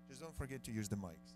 just don't forget to use the mics.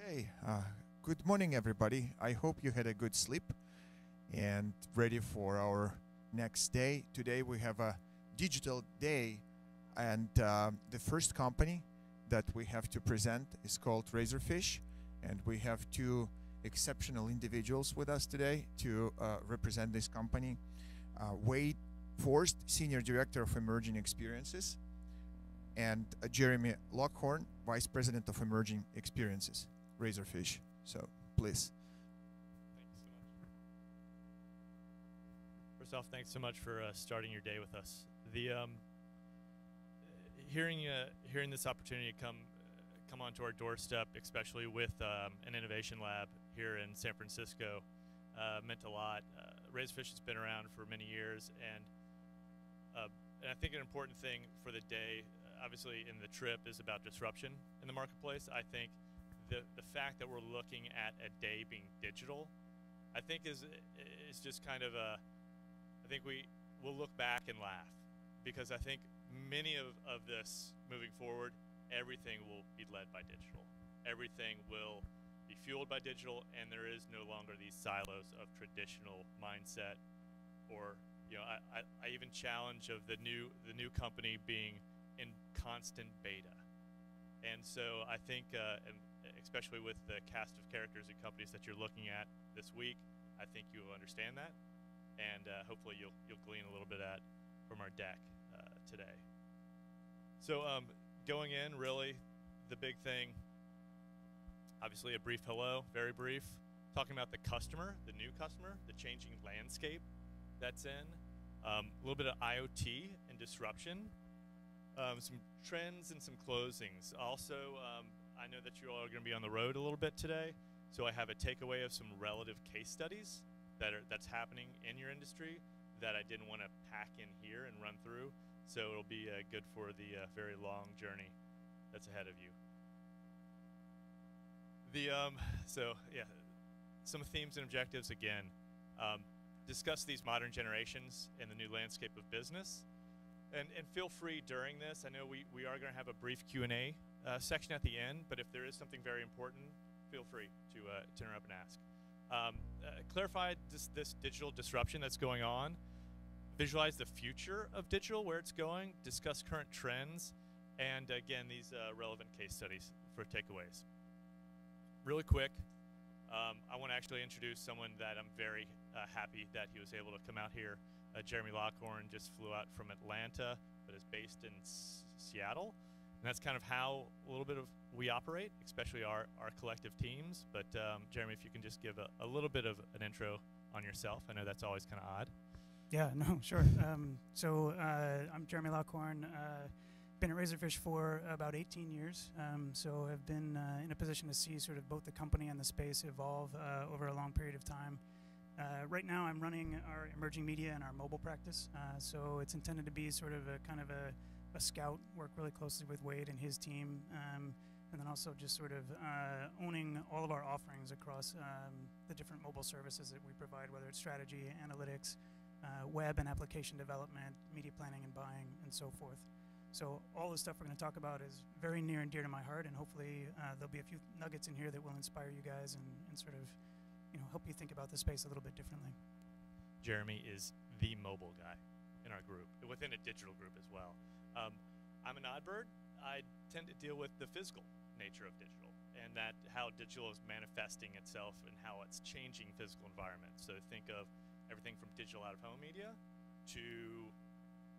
Hey, good morning, everybody. I hope you had a good sleep and ready for our next day. Today we have a digital day, and the first company that we have to present is called Razorfish, and we have two exceptional individuals with us today to represent this company. Wade Forst, Senior Director of Emerging Experiences, and Jeremy Lockhorn, Vice President of Emerging Experiences. Razorfish. So, please. Thanks so much. First off, thanks so much for starting your day with us. The hearing this opportunity come onto our doorstep, especially with an innovation lab here in San Francisco, meant a lot. Razorfish has been around for many years, and I think an important thing for the day, obviously in the trip, is about disruption in the marketplace. I think the fact that we're looking at a day being digital, I think is just kind of I think we'll look back and laugh, because I think many of this moving forward, everything will be led by digital. Everything will be fueled by digital, and there is no longer these silos of traditional mindset, or I even challenge of the new company being in constant beta. And so I think, and especially with the cast of characters and companies that you're looking at this week, I think you will understand that, and hopefully you'll glean a little bit from our deck today. So going in, really, the big thing, obviously a brief hello, very brief, talking about the customer, the new customer, the changing landscape that's in, a little bit of IoT and disruption, some trends and some closings. Also, I know that you all are going to be on the road a little bit today, so I have a takeaway of some relative case studies that's happening in your industry that I didn't want to pack in here and run through, so it'll be good for the very long journey that's ahead of you. So yeah, some themes and objectives again. Discuss these modern generations in the new landscape of business. And feel free during this. I know we are going to have a brief Q&A section at the end, but if there is something very important, feel free to interrupt and ask. Clarify this digital disruption that's going on. Visualize the future of digital, where it's going. Discuss current trends. And again, these relevant case studies for takeaways. Really quick, I want to actually introduce someone that I'm very happy that he was able to come out here. Jeremy Lockhorn just flew out from Atlanta, but is based in Seattle. And that's kind of how a little bit of we operate, especially our collective teams. But Jeremy, if you can just give a little bit of an intro on yourself. I know that's always kind of odd. Yeah, no, sure. So I'm Jeremy Lockhorn. Been at Razorfish for about 18 years. So I've been in a position to see sort of both the company and the space evolve over a long period of time. Right now I'm running our emerging media and our mobile practice. So it's intended to be sort of a kind of a scout, work really closely with Wade and his team, and then also just sort of owning all of our offerings across the different mobile services that we provide, whether it's strategy, analytics, web and application development, media planning and buying, and so forth. So all the stuff we're going to talk about is very near and dear to my heart, and hopefully there'll be a few nuggets in here that will inspire you guys and sort of help you think about the space a little bit differently. Jeremy is the mobile guy in our group, within a digital group as well. I'm an odd bird. I tend to deal with the physical nature of digital, and that how digital is manifesting itself and how it's changing physical environments. So think of everything from digital out-of-home media to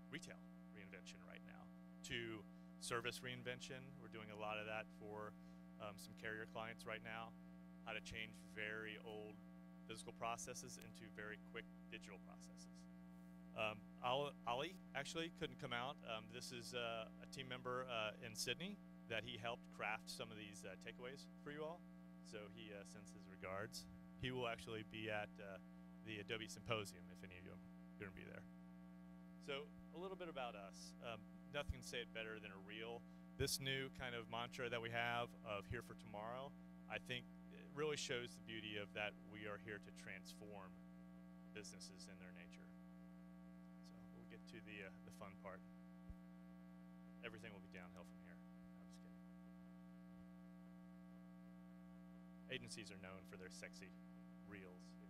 retail reinvention right now, to service reinvention. We're doing a lot of that for some carrier clients right now. How to change very old physical processes into very quick digital processes. Ali actually couldn't come out. This is a team member in Sydney that he helped craft some of these takeaways for you all. So he sends his regards. He will actually be at the Adobe Symposium if any of you are going to be there. So a little bit about us. Nothing can say it better than a reel. This new kind of mantra that we have of here for tomorrow, I think it really shows the beauty of that we are here to transform businesses in their nature. So we'll get to the fun part. Everything will be downhill from here. I'm just kidding. Agencies are known for their sexy reels here.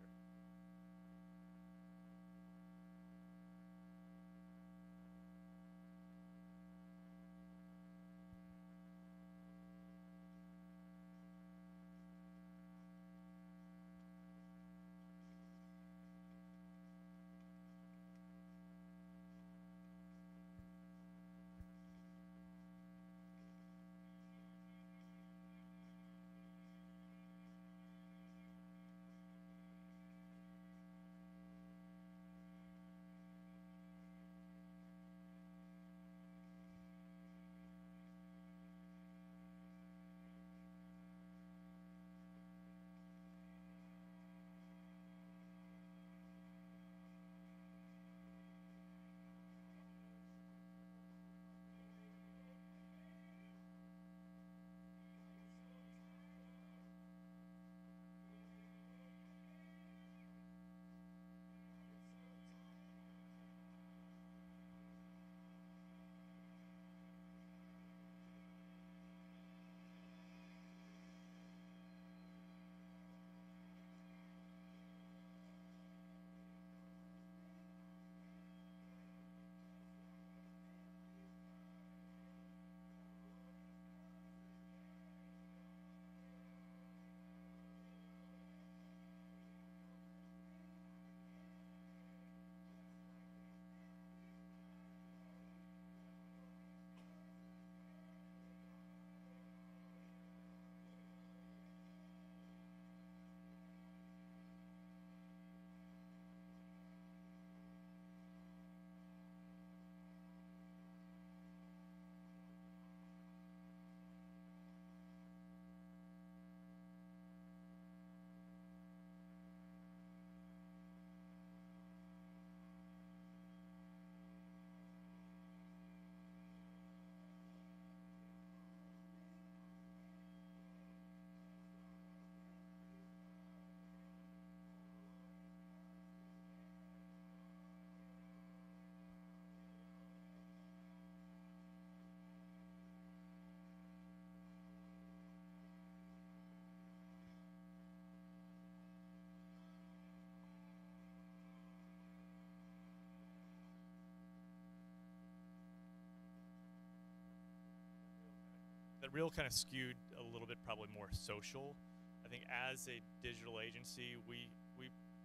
That reel kind of skewed a little bit, probably more social. I think as a digital agency, we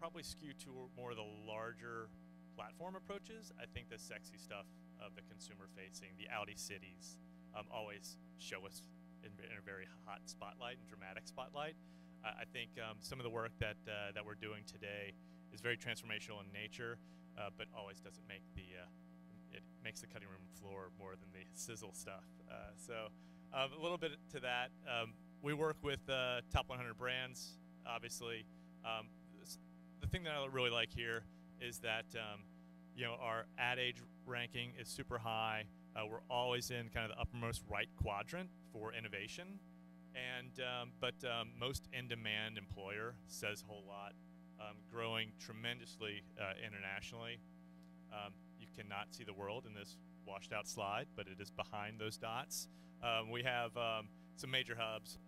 probably skew to more of the larger platform approaches. I think the sexy stuff of the consumer facing, the Audi cities, always show us in a very hot spotlight and dramatic spotlight. I think some of the work that we're doing today is very transformational in nature, but always doesn't make it makes the cutting room floor more than the sizzle stuff. So a little bit to that. We work with top 100 brands, obviously. The thing that I really like here is that our ad age ranking is super high. We're always in kind of the uppermost right quadrant for innovation, but most in-demand employer says a whole lot. Growing tremendously internationally. You cannot see the world in this washed out slide, but it is behind those dots. We have some major hubs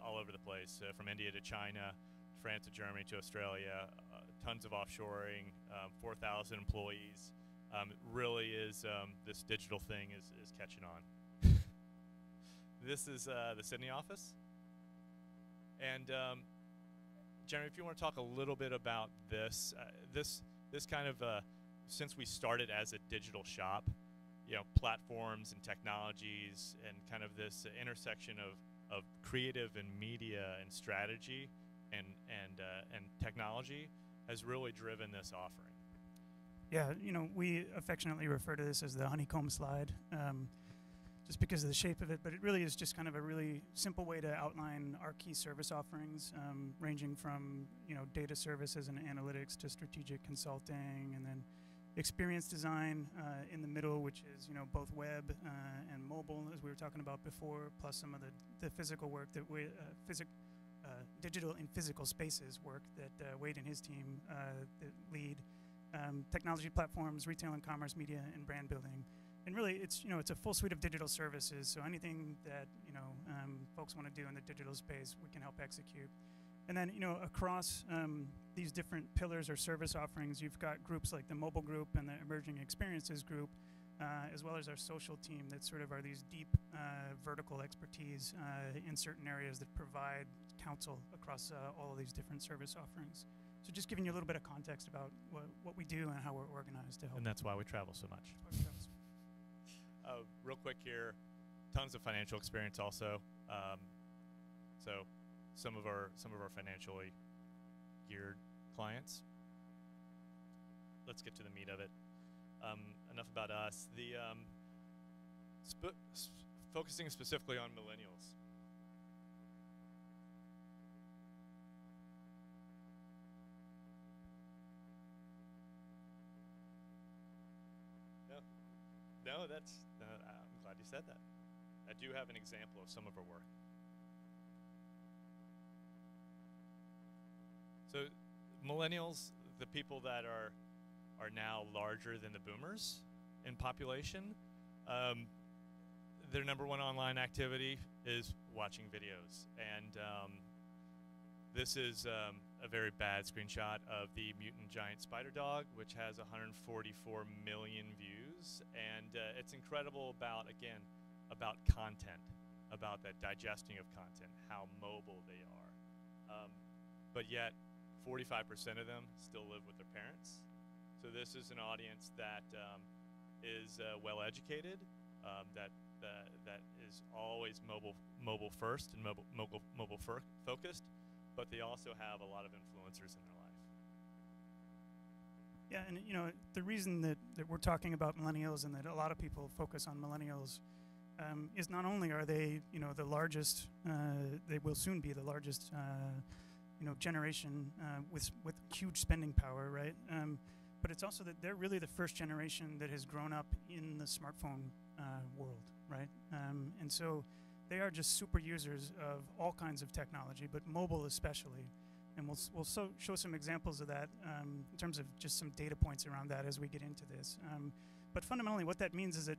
all over the place, from India to China, France to Germany to Australia, tons of offshoring, 4,000 employees. It really is, this digital thing is catching on. This is the Sydney office. And Jeremy, if you want to talk a little bit about this, this kind of, since we started as a digital shop, platforms and technologies and kind of this intersection of creative and media and strategy and technology has really driven this offering. Yeah, we affectionately refer to this as the honeycomb slide, just because of the shape of it, but it really is just kind of a really simple way to outline our key service offerings, ranging from, data services and analytics to strategic consulting, and then experience design in the middle, which is, both web and mobile, as we were talking about before, plus some of the physical work that digital and physical spaces work that Wade and his team that lead. Technology platforms, retail and commerce, media, and brand building. And really, it's a full suite of digital services. So anything that folks want to do in the digital space, we can help execute. And then across these different pillars or service offerings, you've got groups like the mobile group and the emerging experiences group, as well as our social team that sort of are these deep vertical expertise in certain areas that provide counsel across all of these different service offerings. So just giving you a little bit of context about what we do and how we're organized to help. And that's why we travel so much. Real quick here, tons of financial experience also. So some of our financially geared clients. Let's get to the meat of it. Enough about us. The focusing specifically on millennials. No, I'm glad you said that. I do have an example of some of our work. So millennials, the people that are now larger than the boomers in population, their number one online activity is watching videos. And this is a very bad screenshot of the mutant giant spider dog, which has 144 million views. And it's incredible about content, about that digesting of content, how mobile they are. But yet, 45% of them still live with their parents. So this is an audience that is well educated, that is always mobile first and mobile focused, but they also have a lot of influencers in their life. Yeah, and the reason that we're talking about millennials and that a lot of people focus on millennials is not only are they the largest, they will soon be the largest generation with huge spending power, right? But it's also that they're really the first generation that has grown up in the smartphone world, right? And so they are just super users of all kinds of technology, but mobile especially. And we'll show some examples of that in terms of just some data points around that as we get into this. But fundamentally, what that means is that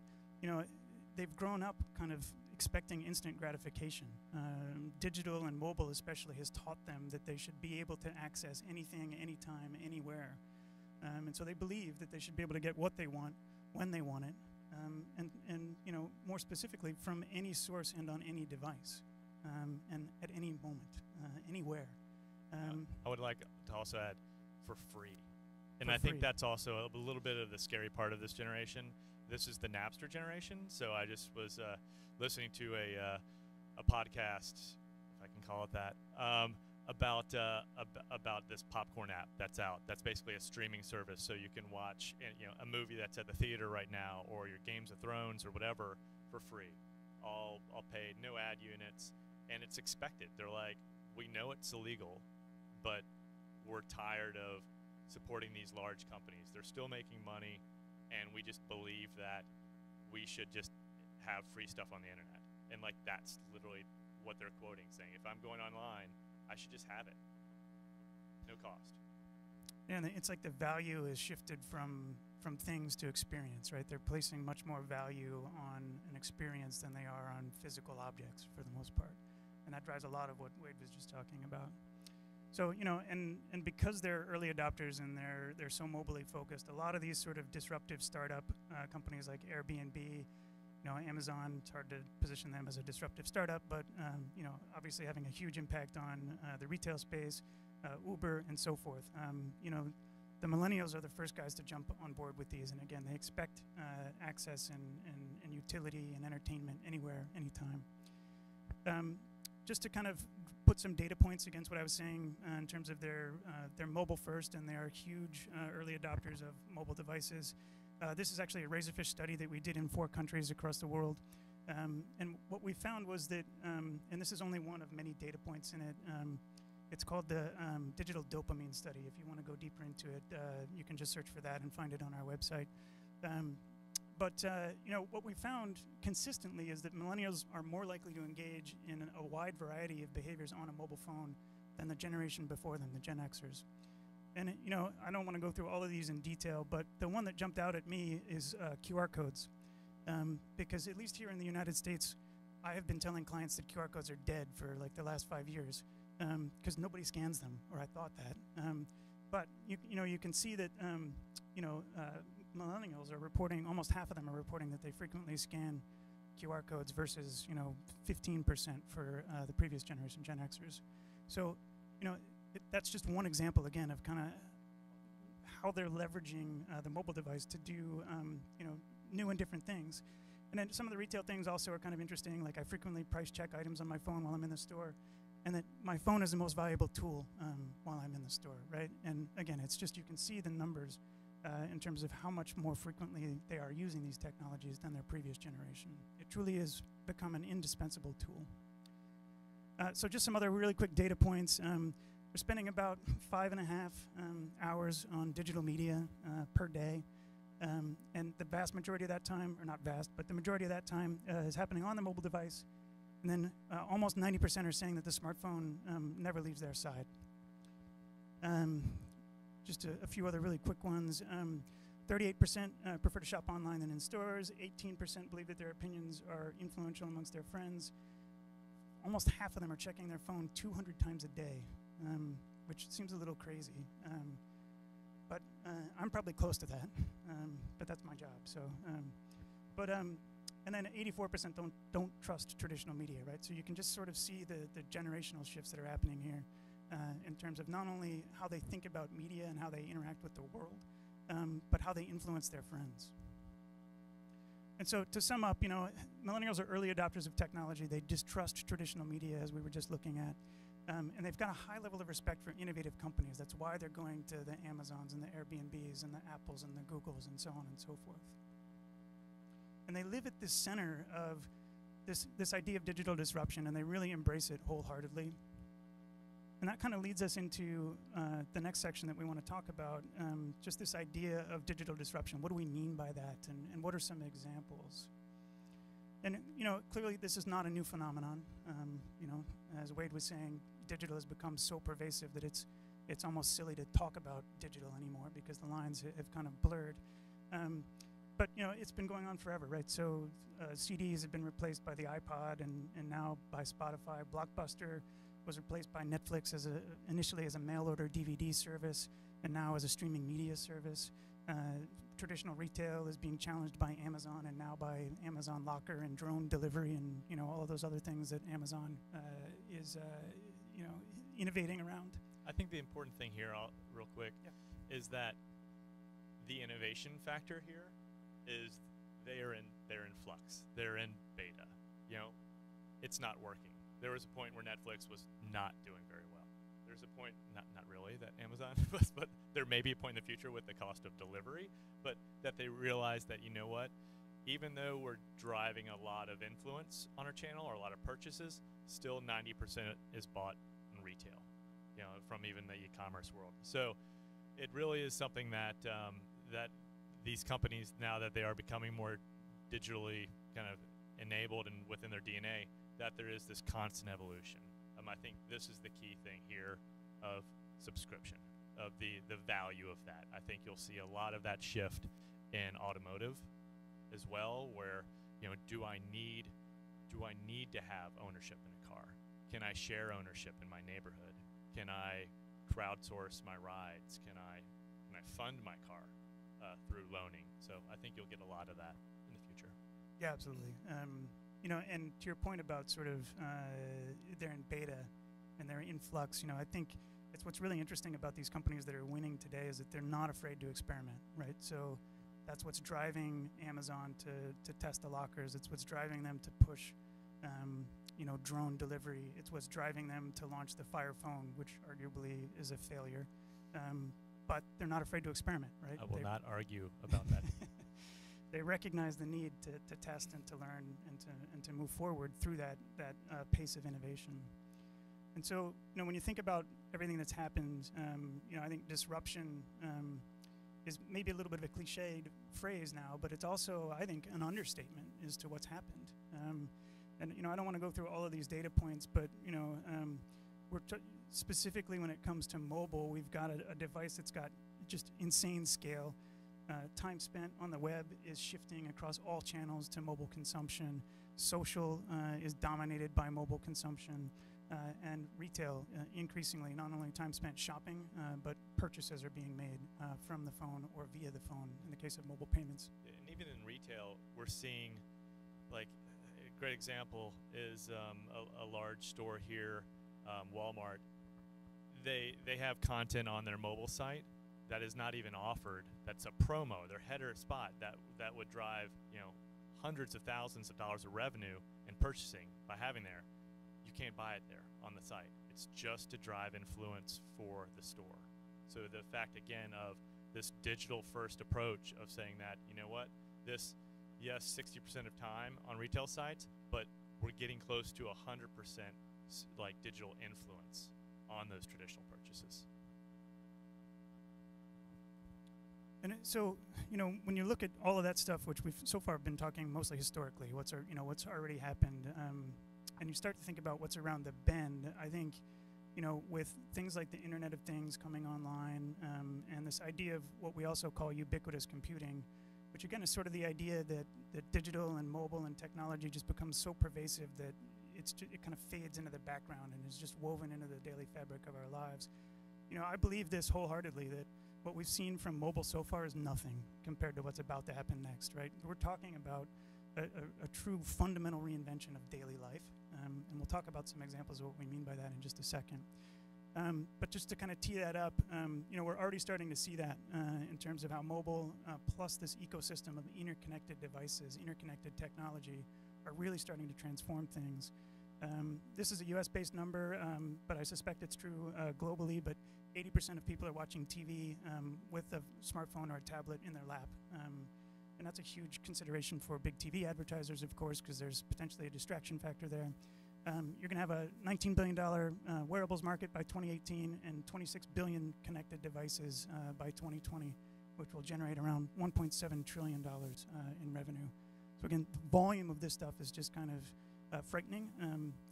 they've grown up kind of expecting instant gratification. Digital and mobile especially has taught them that they should be able to access anything, anytime, anywhere. And so they believe that they should be able to get what they want, when they want it, and more specifically from any source and on any device, and at any moment, anywhere. I would like to also add, for free. And I think that's also a little bit of the scary part of this generation. This is the Napster generation, so I just was listening to a podcast, if I can call it that, about this popcorn app that's out. That's basically a streaming service, so you can watch a movie that's at the theater right now, or your Games of Thrones or whatever, for free, all paid, no ad units, and it's expected. They're like, we know it's illegal, but we're tired of supporting these large companies. They're still making money, and we just believe that we should just have free stuff on the internet. And that's literally what they're quoting, saying, if I'm going online, I should just have it. No cost. Yeah, and it's like the value is shifted from things to experience, right? They're placing much more value on an experience than they are on physical objects for the most part. And that drives a lot of what Wade was just talking about. So, and because they're early adopters and they're so mobilely focused, a lot of these sort of disruptive startup companies like Airbnb, Amazon, it's hard to position them as a disruptive startup, but, obviously having a huge impact on the retail space, Uber, and so forth. The millennials are the first guys to jump on board with these, and again, they expect access and utility and entertainment anywhere, anytime. Just to kind of put some data points against what I was saying in terms of their mobile first, and they are huge early adopters of mobile devices. This is actually a Razorfish study that we did in 4 countries across the world. And what we found was that, and this is only one of many data points in it, it's called the digital dopamine study. If you want to go deeper into it, you can just search for that and find it on our website. But what we found consistently is that millennials are more likely to engage in a wide variety of behaviors on a mobile phone than the generation before them, the Gen Xers. And I don't want to go through all of these in detail, but the one that jumped out at me is QR codes. Because at least here in the United States, I have been telling clients that QR codes are dead for like the last 5 years because nobody scans them, or I thought that. But you can see that millennials are reporting, almost half of them are reporting that they frequently scan QR codes versus 15% for the previous generation, Gen Xers. So that's just one example again of kind of how they're leveraging the mobile device to do new and different things. And then some of the retail things also are kind of interesting, like I frequently price check items on my phone while I'm in the store, and that my phone is the most valuable tool while I'm in the store, right? And again, it's just, you can see the numbers in terms of how much more frequently they are using these technologies than their previous generation. It truly has become an indispensable tool. So just some other really quick data points. We're spending about 5.5 hours on digital media per day. And the vast majority of that time, or not vast, but the majority of that time is happening on the mobile device. And then almost 90% are saying that the smartphone never leaves their side. Just a few other really quick ones. 38% prefer to shop online than in stores. 18% believe that their opinions are influential amongst their friends. Almost half of them are checking their phone 200 times a day, which seems a little crazy. But I'm probably close to that, but that's my job. So, and then 84% don't trust traditional media, right? So you can just sort of see the generational shifts that are happening here in terms of not only how they think about media and how they interact with the world, but how they influence their friends. And so to sum up, millennials are early adopters of technology. They distrust traditional media, as we were just looking at. And they've got a high level of respect for innovative companies. That's why they're going to the Amazons and the Airbnbs and the Apples and the Googles and so on and so forth. And they live at the center of this idea of digital disruption, and they really embrace it wholeheartedly. And that kind of leads us into the next section that we want to talk about, just this idea of digital disruption. What do we mean by that, and what are some examples? And clearly this is not a new phenomenon. As Wade was saying, digital has become so pervasive that it's almost silly to talk about digital anymore because the lines have kind of blurred. But it's been going on forever, right? So CDs have been replaced by the iPod and now by Spotify. Blockbuster was replaced by Netflix initially as a mail order DVD service and now as a streaming media service. Traditional retail is being challenged by Amazon and now by Amazon Locker and drone delivery and all of those other things that Amazon is innovating around. I think the important thing here, real quick, is that the innovation factor here is they're in flux. They're in beta. It's not working. There was a point where Netflix was not doing very well. There's a point, not really, that Amazon was, but there may be a point in the future with the cost of delivery, but that they realize that, even though we're driving a lot of influence on our channel or a lot of purchases, still 90% is bought in retail, from even the e-commerce world. So it really is something that that these companies, now that they are becoming more digitally kind of enabled and within their DNA, that there is this constant evolution. I think this is the key thing here of subscription, of the value of that. I think you'll see a lot of that shift in automotive as well, where do I need to have ownership in a car? Can I share ownership in my neighborhood? Can I crowdsource my rides? Can I fund my car through loaning? So I think you'll get a lot of that in the future. Yeah, absolutely. And to your point about sort of they're in beta and they're in flux, I think it's what's really interesting about these companies that are winning today is that they're not afraid to experiment, right? So that's what's driving Amazon to test the lockers. It's what's driving them to push drone delivery. It's what's driving them to launch the Fire Phone, which arguably is a failure. But they're not afraid to experiment, right? I will not argue about that. They recognize the need to test and to learn and to move forward through that pace of innovation. And so, when you think about everything that's happened, I think disruption is maybe a little bit of a cliched phrase now, but it's also, I think, an understatement as to what's happened. And I don't want to go through all of these data points, but we're specifically when it comes to mobile, we've got a device that's got just insane scale. Time spent on the web is shifting across all channels to mobile consumption. Social is dominated by mobile consumption. And retail, increasingly, not only time spent shopping, but purchases are being made from the phone or via the phone in the case of mobile payments. And even in retail, we're seeing, like, a great example is a large store here, Walmart. They have content on their mobile site that is not even offered. That's a promo, their header spot that would drive hundreds of thousands of dollars of revenue in purchasing by having there. You can't buy it there on the site. It's just to drive influence for the store. So the fact again of this digital first approach of saying that, this, yes, 60% of time on retail sites, but we're getting close to 100% like digital influence on those traditional purchases. And so, when you look at all of that stuff, which we've so far been talking mostly historically, what's already happened, and you start to think about what's around the bend, I think, with things like the Internet of Things coming online, and this idea of what we also call ubiquitous computing, which again is sort of the idea that digital and mobile and technology just becomes so pervasive that it kind of fades into the background and is just woven into the daily fabric of our lives. I believe this wholeheartedly, that what we've seen from mobile so far is nothing compared to what's about to happen next, right? We're talking about a true fundamental reinvention of daily life, and we'll talk about some examples of what we mean by that in just a second. But just to kind of tee that up, we're already starting to see that in terms of how mobile plus this ecosystem of interconnected devices, interconnected technology, are really starting to transform things. This is a US-based number, but I suspect it's true globally, but 80% of people are watching TV with a smartphone or a tablet in their lap. And that's a huge consideration for big TV advertisers, of course, because there's potentially a distraction factor there. You're going to have a $19 billion wearables market by 2018 and 26 billion connected devices by 2020, which will generate around $1.7 trillion in revenue. So again, the volume of this stuff is just kind of frightening,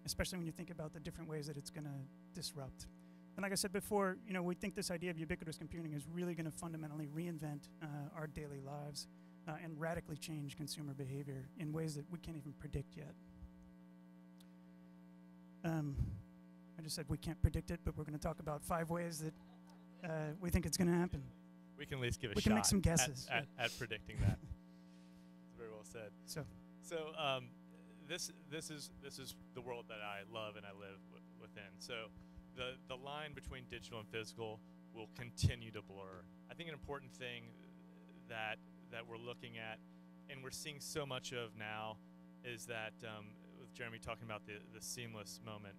especially when you think about the different ways that it's going to disrupt. And like I said before, we think this idea of ubiquitous computing is really going to fundamentally reinvent our daily lives and radically change consumer behavior in ways that we can't even predict yet. I just said we can't predict it, but we're going to talk about 5 ways that we think it's going to happen. We can at least give a shot. We can make some guesses at predicting that. Very well said. So this is the world that I love and I live within. So the line between digital and physical will continue to blur. I think an important thing that we're looking at and we're seeing so much of now is that with Jeremy talking about the seamless moment,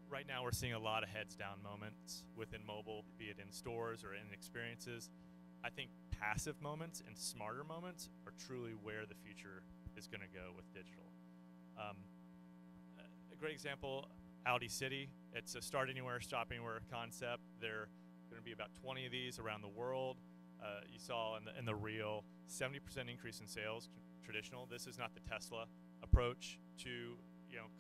right now we're seeing a lot of heads down moments within mobile, be it in stores or in experiences. I think passive moments and smarter moments are truly where the future is going to go with digital. A great example, Audi City. It's a start anywhere, stop anywhere concept. There are going to be about 20 of these around the world. You saw in the reel, 70% increase in sales, traditional. This is not the Tesla approach to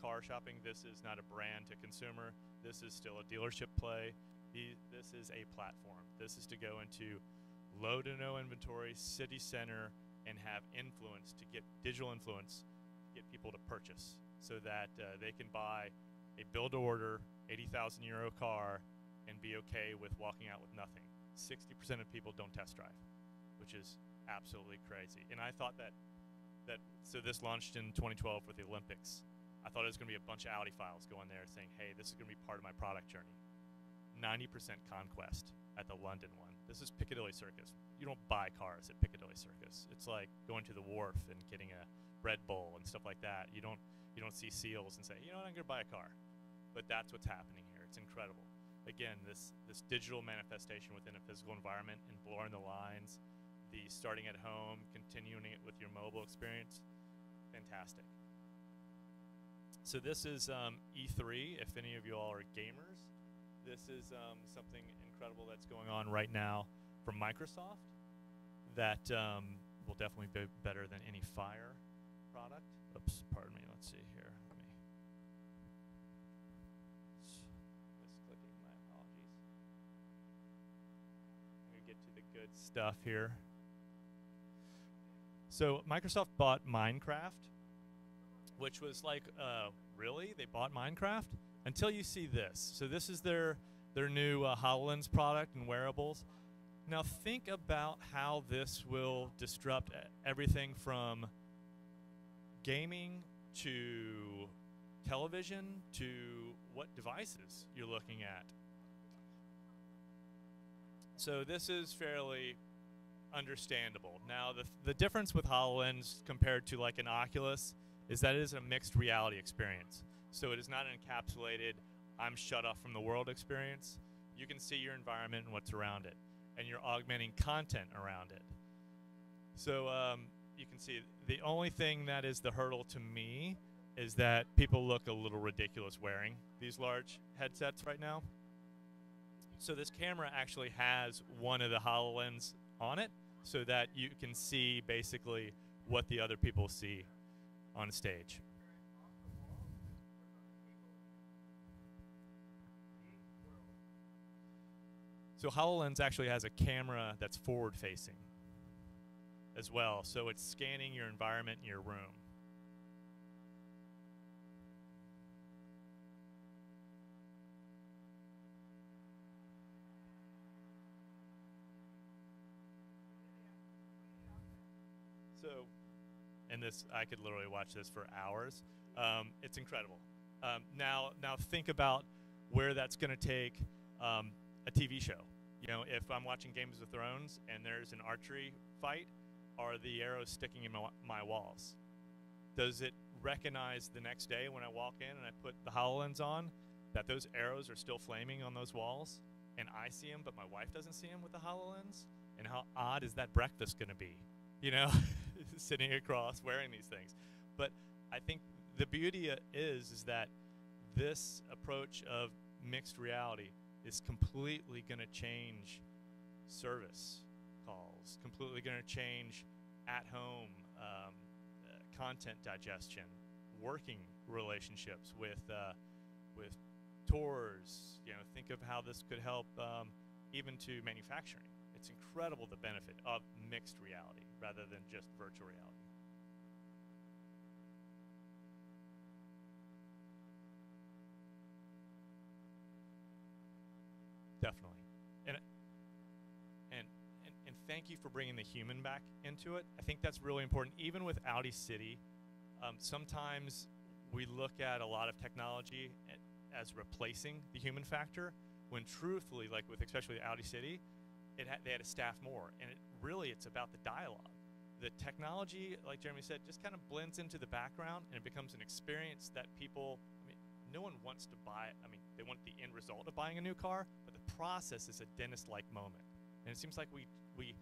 car shopping. This is not a brand to consumer. This is still a dealership play. This is a platform. This is to go into low to no inventory, city center, and have influence to get digital influence, get people to purchase so that they can buy a build-to-order 80,000 euro car and be okay with walking out with nothing. 60% of people don't test drive, which is absolutely crazy. And I thought so this launched in 2012 with the Olympics. I thought it was going to be a bunch of Audi files going there saying, hey, this is going to be part of my product journey. 90% conquest at the London one. This is Piccadilly Circus. You don't buy cars at Piccadilly Circus. It's like going to the wharf and getting a Red Bull and stuff like that. You don't You don't see seals and say, you know what, I'm going to buy a car. But that's what's happening here. It's incredible. Again, this digital manifestation within a physical environment and blurring the lines, the starting at home, continuing it with your mobile experience, fantastic. So this is E3, if any of you all are gamers. This is something incredible that's going on right now from Microsoft that will definitely be better than any Fire product. Oops, pardon me, let's see here. Misclicking, my apologies. Let me get to the good stuff here. So Microsoft bought Minecraft, which was like, really? They bought Minecraft? Until you see this. So this is their new HoloLens product and wearables. Now think about how this will disrupt everything from gaming to television to what devices you're looking at. So this is fairly understandable. Now the difference with HoloLens compared to like an Oculus is that it is a mixed reality experience. So it is not an encapsulated, I'm shut off from the world experience. You can see your environment and what's around it, and you're augmenting content around it. So you can see the only thing that is the hurdle to me is that people look a little ridiculous wearing these large headsets right now. So this camera actually has one of the HoloLens on it so that you can see basically what the other people see on stage. So HoloLens actually has a camera that's forward-facing as well, so it's scanning your environment in your room. So, and this, I could literally watch this for hours. It's incredible. Now think about where that's going to take a TV show. You know, if I'm watching Games of Thrones and there's an archery fight, are the arrows sticking in my walls? Does it recognize the next day when I walk in and I put the HoloLens on that those arrows are still flaming on those walls and I see them but my wife doesn't see them with the HoloLens? And how odd is that breakfast going to be? You know, sitting across wearing these things. But I think the beauty is that this approach of mixed reality is completely going to change service calls, completely going to change at-home content digestion, working relationships with tours. You know, think of how this could help even to manufacturing. It's incredible the benefit of mixed reality rather than just virtual reality. Definitely. And thank you for bringing the human back into it. I think that's really important. Even with Audi City, sometimes we look at a lot of technology as replacing the human factor, when truthfully, like with especially Audi City, they had to staff more. And it's about the dialogue. The technology, like Jeremy said, just kind of blends into the background and it becomes an experience that people, no one wants to buy, they want the end result of buying a new car, but the process is a dentist-like moment. And it seems like we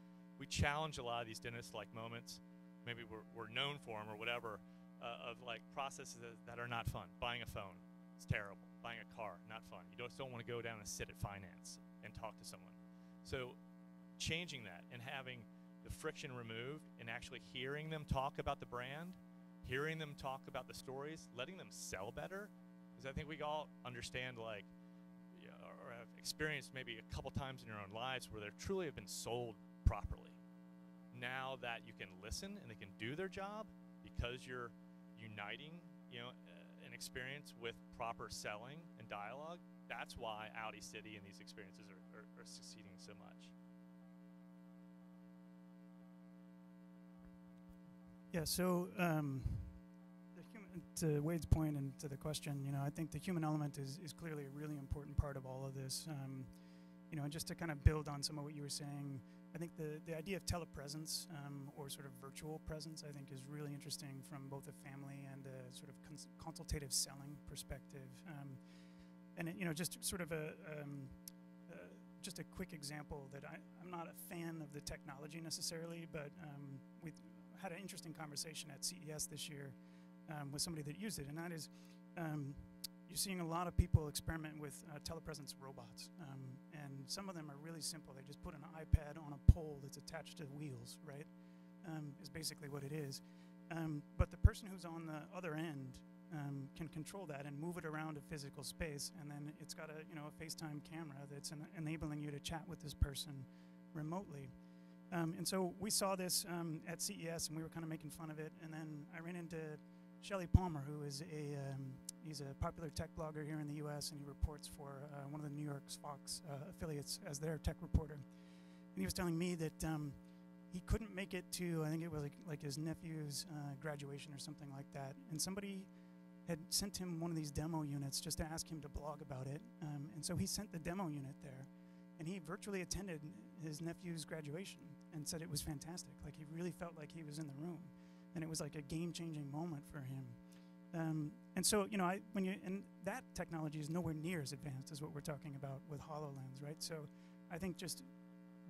challenge a lot of these dentist-like moments. Maybe we're known for them or whatever, of like processes that are not fun. Buying a phone, it's terrible. Buying a car, not fun. You just don't want to go down and sit at finance and talk to someone. So changing that and having the friction removed and actually hearing them talk about the brand, hearing them talk about the stories, letting them sell better, because I think we all understand, like, or have experienced maybe a couple times in your own lives where they truly have been sold properly. Now that you can listen and they can do their job because you're uniting, an experience with proper selling and dialogue, that's why Audi City and these experiences are succeeding so much. Yeah, so to Wade's point and to the question, I think the human element is clearly a really important part of all of this. And just to kind of build on some of what you were saying, I think the idea of telepresence or sort of virtual presence, I think, is really interesting from both a family and a sort of consultative selling perspective. And it, just sort of just a quick example that I'm not a fan of the technology necessarily, but we had an interesting conversation at CES this year with somebody that used it, and that is you're seeing a lot of people experiment with telepresence robots, and some of them are really simple. They just put an iPad on a pole that's attached to wheels, right? Is basically what it is. But the person who's on the other end can control that and move it around a physical space, and then it's got a FaceTime camera that's enabling you to chat with this person remotely. And so we saw this at CES, and we were kind of making fun of it. And then I ran into Shelley Palmer, who is he's a popular tech blogger here in the U.S., and he reports for one of the New York's Fox affiliates as their tech reporter. And he was telling me that he couldn't make it to, I think it was like his nephew's graduation or something like that, and somebody had sent him one of these demo units just to ask him to blog about it. And so he sent the demo unit there, and he virtually attended his nephew's graduation and said it was fantastic. Like, he really felt like he was in the room, and it was like a game-changing moment for him. And so, and that technology is nowhere near as advanced as what we're talking about with HoloLens, right? So I think just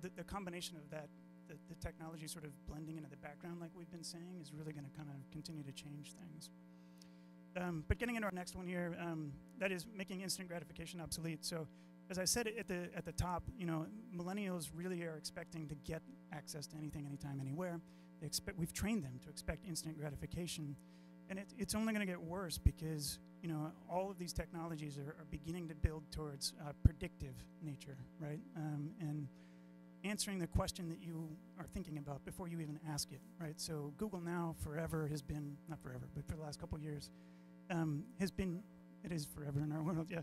the combination of that, the technology sort of blending into the background, like we've been saying, is really going to kind of continue to change things. But getting into our next one here, that is making instant gratification obsolete. So as I said at the top, millennials really are expecting to get access to anything, anytime, anywhere. We've trained them to expect instant gratification. And it's only going to get worse because, all of these technologies are beginning to build towards predictive nature, right? And answering the question that you are thinking about before you even ask it, right? So Google Now forever has been, not forever, but for the last couple of years, it is forever in our world, yeah.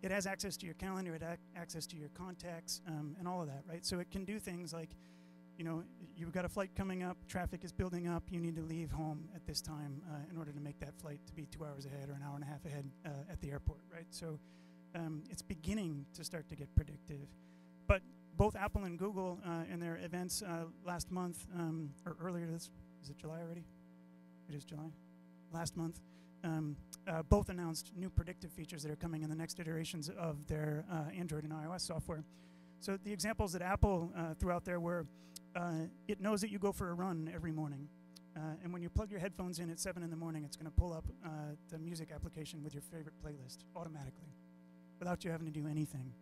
It has access to your calendar, it has access to your contacts, and all of that, right? So it can do things like, you've got a flight coming up, traffic is building up, you need to leave home at this time in order to make that flight to be 2 hours ahead or an hour and a half ahead at the airport, right? So it's beginning to start to get predictive. But both Apple and Google in their events last month, or earlier is it July already? It is July. Last month, both announced new predictive features that are coming in the next iterations of their Android and iOS software. So the examples that Apple threw out there were, it knows that you go for a run every morning. And when you plug your headphones in at 7 in the morning, it's going to pull up the music application with your favorite playlist automatically without you having to do anything.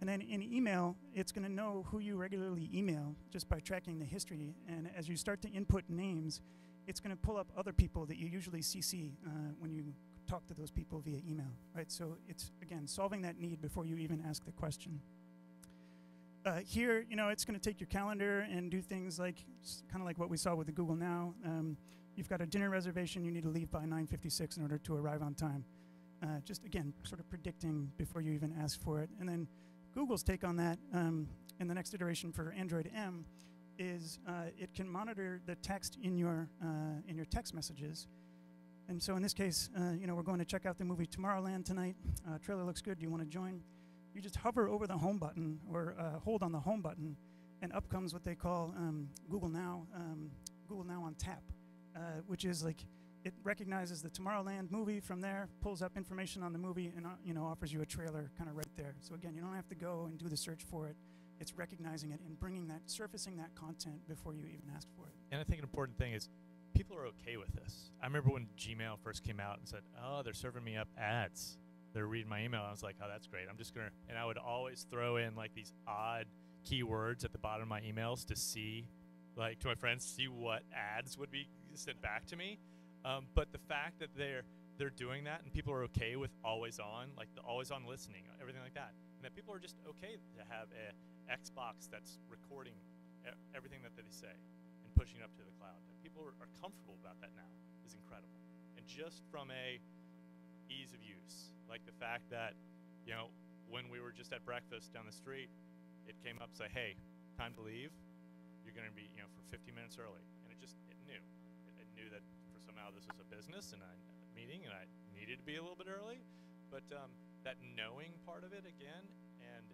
And then in email, it's going to know who you regularly email just by tracking the history. And as you start to input names, it's going to pull up other people that you usually CC when you talk to those people via email, right? So it's, again, solving that need before you even ask the question. Here, it's going to take your calendar and do things like, kind of like what we saw with the Google Now. You've got a dinner reservation, you need to leave by 9:56 in order to arrive on time. Just, again, sort of predicting before you even ask for it. And then Google's take on that in the next iteration for Android M is it can monitor the text in your text messages. And so in this case, we're going to check out the movie Tomorrowland tonight. Trailer looks good. Do you want to join? You just hover over the home button or hold on the home button, and up comes what they call Google Now on tap, which is like it recognizes the Tomorrowland movie from there, pulls up information on the movie, and offers you a trailer kind of right there. So again, you don't have to go and do the search for it. It's recognizing it and surfacing that content before you even ask for it. And I think an important thing is people are okay with this. I remember when Gmail first came out and said, oh, they're serving me up ads. They're reading my email. I was like, oh, that's great. I'm just going to, and I would always throw in like these odd keywords at the bottom of my emails to see, like to my friends, see what ads would be sent back to me. But the fact that they're doing that and people are okay with always on, like the always on listening, everything like that, and that people are just okay to have a Xbox that's recording everything that they say and pushing it up to the cloud. That people are comfortable about that now is incredible. And just from a ease of use, like the fact that, when we were just at breakfast down the street, it came up and said, hey, time to leave. You're going to be, for 15 minutes early. And it knew. It knew that for somehow this was a business and a meeting and I needed to be a little bit early. But that knowing part of it, again, and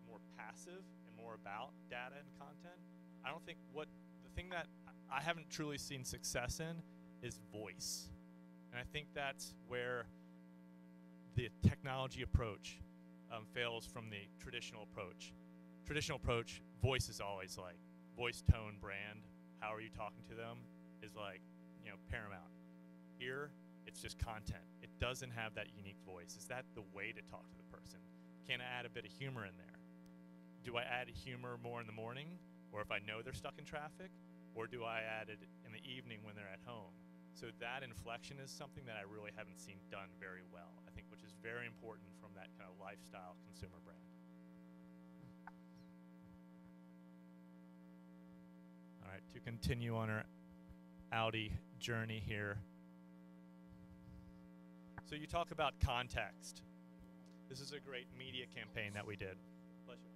more passive and more about data and content. I don't think the thing that I haven't truly seen success in is voice. And I think that's where the technology approach fails from the traditional approach. Traditional approach, voice is always like voice, tone, brand. How are you talking to them is like, you know, paramount. Here, it's just content. It doesn't have that unique voice. Is that the way to talk to the person? Can I add a bit of humor in there? Do I add humor more in the morning, or if I know they're stuck in traffic, or do I add it in the evening when they're at home? So that inflection is something that I really haven't seen done very well, I think, which is very important from that kind of lifestyle consumer brand. All right, to continue on our Audi journey here. So you talk about context. This is a great media campaign that we did. Bless you.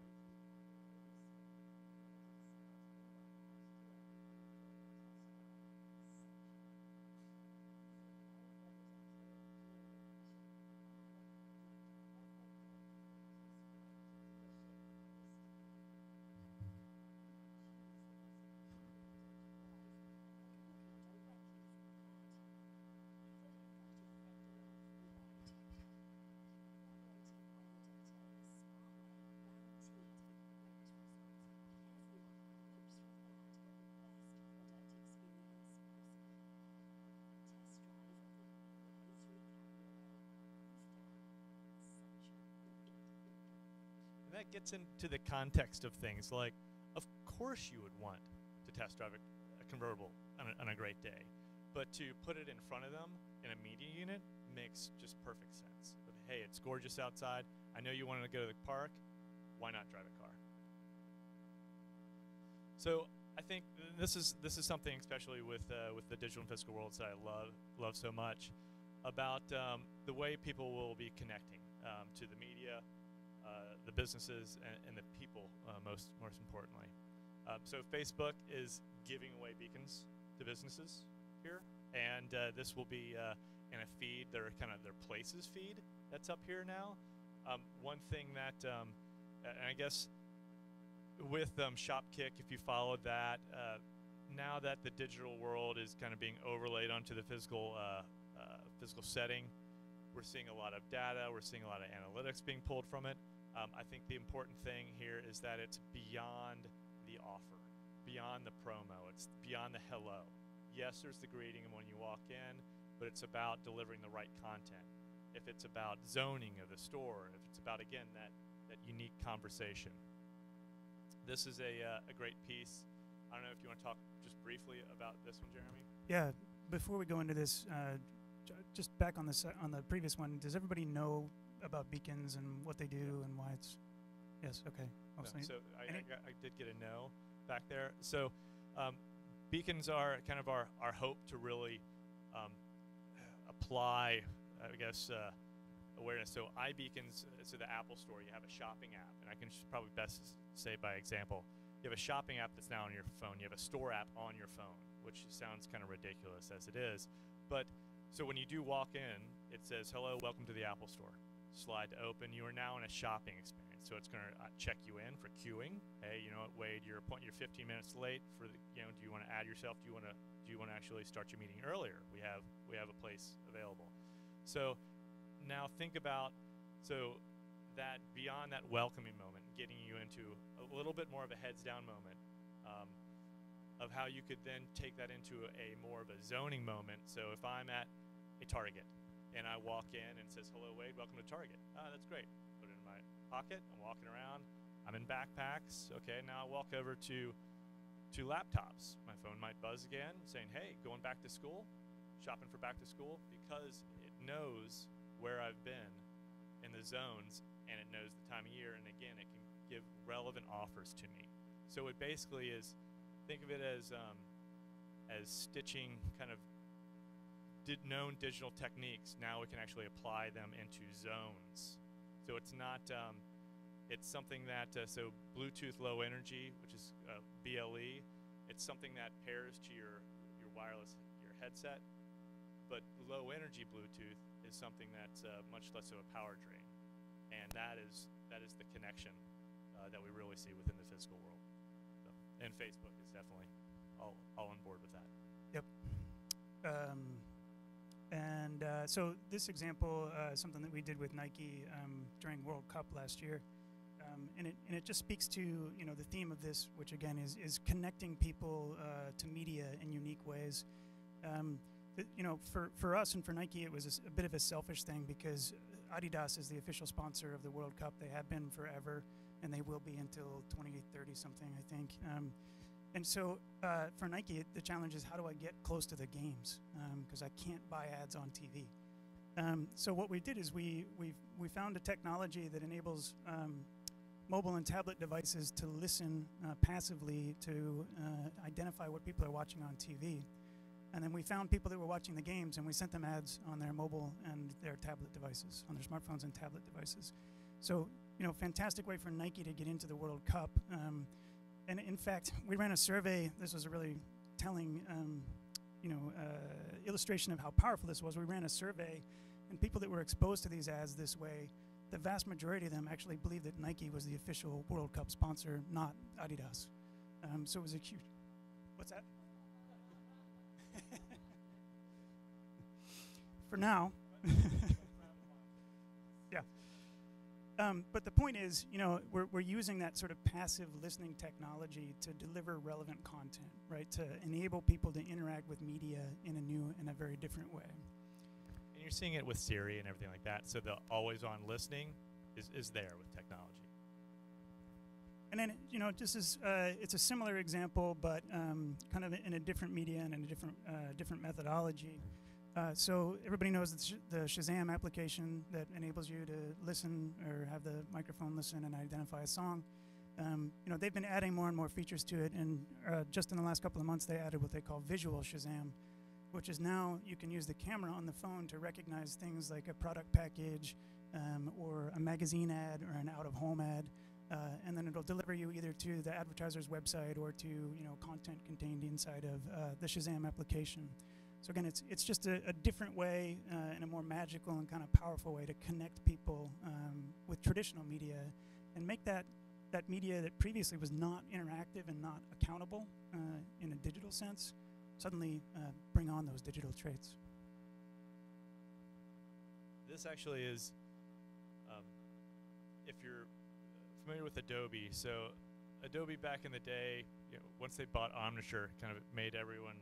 That gets into the context of things like, of course you would want to test drive a convertible on a great day, but to put it in front of them in a media unit makes just perfect sense. But hey, it's gorgeous outside. I know you wanted to go to the park. Why not drive a car? So I think this is something, especially with the digital and physical worlds, that I love so much about the way people will be connecting to the media, the businesses, and the people, most importantly. So Facebook is giving away beacons to businesses here, and this will be in a feed, their places feed that's up here now. One thing that, and I guess with Shopkick, if you followed that, now that the digital world is kind of being overlaid onto the physical setting, we're seeing a lot of data, we're seeing a lot of analytics being pulled from it. I think the important thing here is that it's beyond the offer, beyond the promo, it's beyond the hello. Yes, there's the greeting when you walk in, but it's about delivering the right content. If it's about zoning of the store, if it's about, again, that unique conversation. This is a great piece. I don't know if you want to talk just briefly about this one, Jeremy? Yeah, before we go into this, just back on the previous one, does everybody know about beacons and what they do and why it's... Yes, okay. No, so I did get a no back there. So beacons are kind of our hope to really apply, I guess, awareness. So iBeacons, so the Apple Store, you have a shopping app, and I can probably best say by example. You have a shopping app that's now on your phone. You have a store app on your phone, which sounds kind of ridiculous as it is. But so when you do walk in, it says, hello, welcome to the Apple Store. Slide to open. You are now in a shopping experience. So it's going to check you in for queuing. Hey, you know what, Wade, you're 15 minutes late for the, do you want to add yourself? Do you want to actually start your meeting earlier? We have a place available. So now think about that beyond that welcoming moment, getting you into a little bit more of a heads down moment of how you could then take that into a more of a zoning moment. So if I'm at a Target and I walk in and it says, hello, Wade, welcome to Target. That's great. Put it in my pocket. I'm walking around. I'm in backpacks. Okay, now I walk over to laptops. My phone might buzz again saying, hey, going back to school, shopping for back to school, because it knows where I've been in the zones, and it knows the time of year, and again, it can give relevant offers to me. So it basically is, think of it as stitching kind of known digital techniques. Now we can actually apply them into zones. So it's not, it's something that, so Bluetooth low energy, which is BLE, it's something that pairs to your wireless, your headset, but low energy Bluetooth is something that's much less of a power drain. And that is the connection that we really see within the physical world. So, and Facebook is definitely all on board with that. Yep. So this example, something that we did with Nike during World Cup last year, and it just speaks to the theme of this, which again is connecting people to media in unique ways. For us and for Nike, it was a bit of a selfish thing because Adidas is the official sponsor of the World Cup. They have been forever, and they will be until 2030 something, I think. And so for Nike, the challenge is how do I get close to the games? Because I can't buy ads on TV. So what we did is we found a technology that enables mobile and tablet devices to listen passively to identify what people are watching on TV. And then we found people that were watching the games, and we sent them ads on their mobile and their tablet devices, on their smartphones and tablet devices. So, fantastic way for Nike to get into the World Cup. And in fact, we ran a survey. This was a really telling, illustration of how powerful this was. We ran a survey, and people that were exposed to these ads this way, the vast majority of them actually believed that Nike was the official World Cup sponsor, not Adidas. So it was a huge. What's that? For now. Yeah. But the point is, we're using that sort of passive listening technology to deliver relevant content, right? To enable people to interact with media in a new and a very different way. And you're seeing it with Siri and everything like that. So the always-on listening is there with technology. And then, just as it's a similar example, but kind of in a different media and in a different methodology. So everybody knows the Shazam application that enables you to listen or have the microphone listen and identify a song. They've been adding more and more features to it, and just in the last couple of months, they added what they call visual Shazam, which is now you can use the camera on the phone to recognize things like a product package or a magazine ad or an out-of-home ad. And then it'll deliver you either to the advertiser's website or to content contained inside of the Shazam application. So again, it's just a different way and a more magical and kind of powerful way to connect people with traditional media and make that media that previously was not interactive and not accountable in a digital sense suddenly bring on those digital traits. This actually is, if you're familiar with Adobe, so Adobe back in the day, once they bought Omniture, kind of made everyone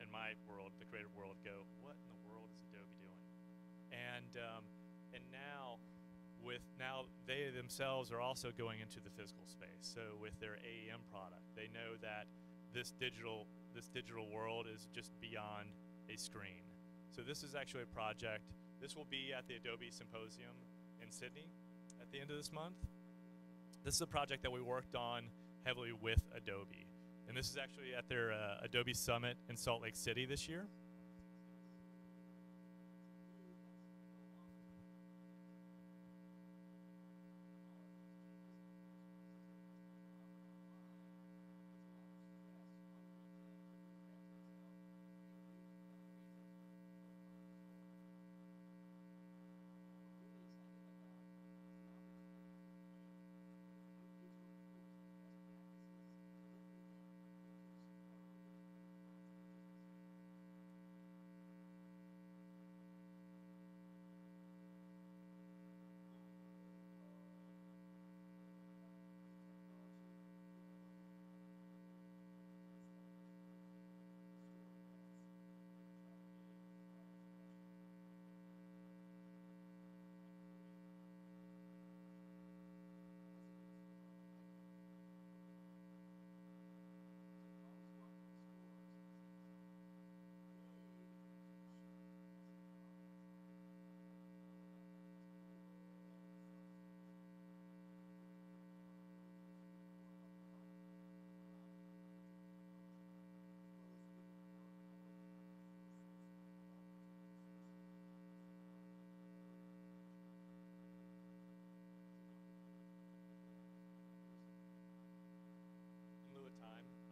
in my world, the creative world, go, what in the world is Adobe doing? And now they themselves are also going into the physical space. So with their AEM product, they know that this digital world is just beyond a screen. So this is actually a project. This will be at the Adobe Symposium in Sydney at the end of this month. This is a project that we worked on heavily with Adobe. And this is actually at their Adobe Summit in Salt Lake City this year.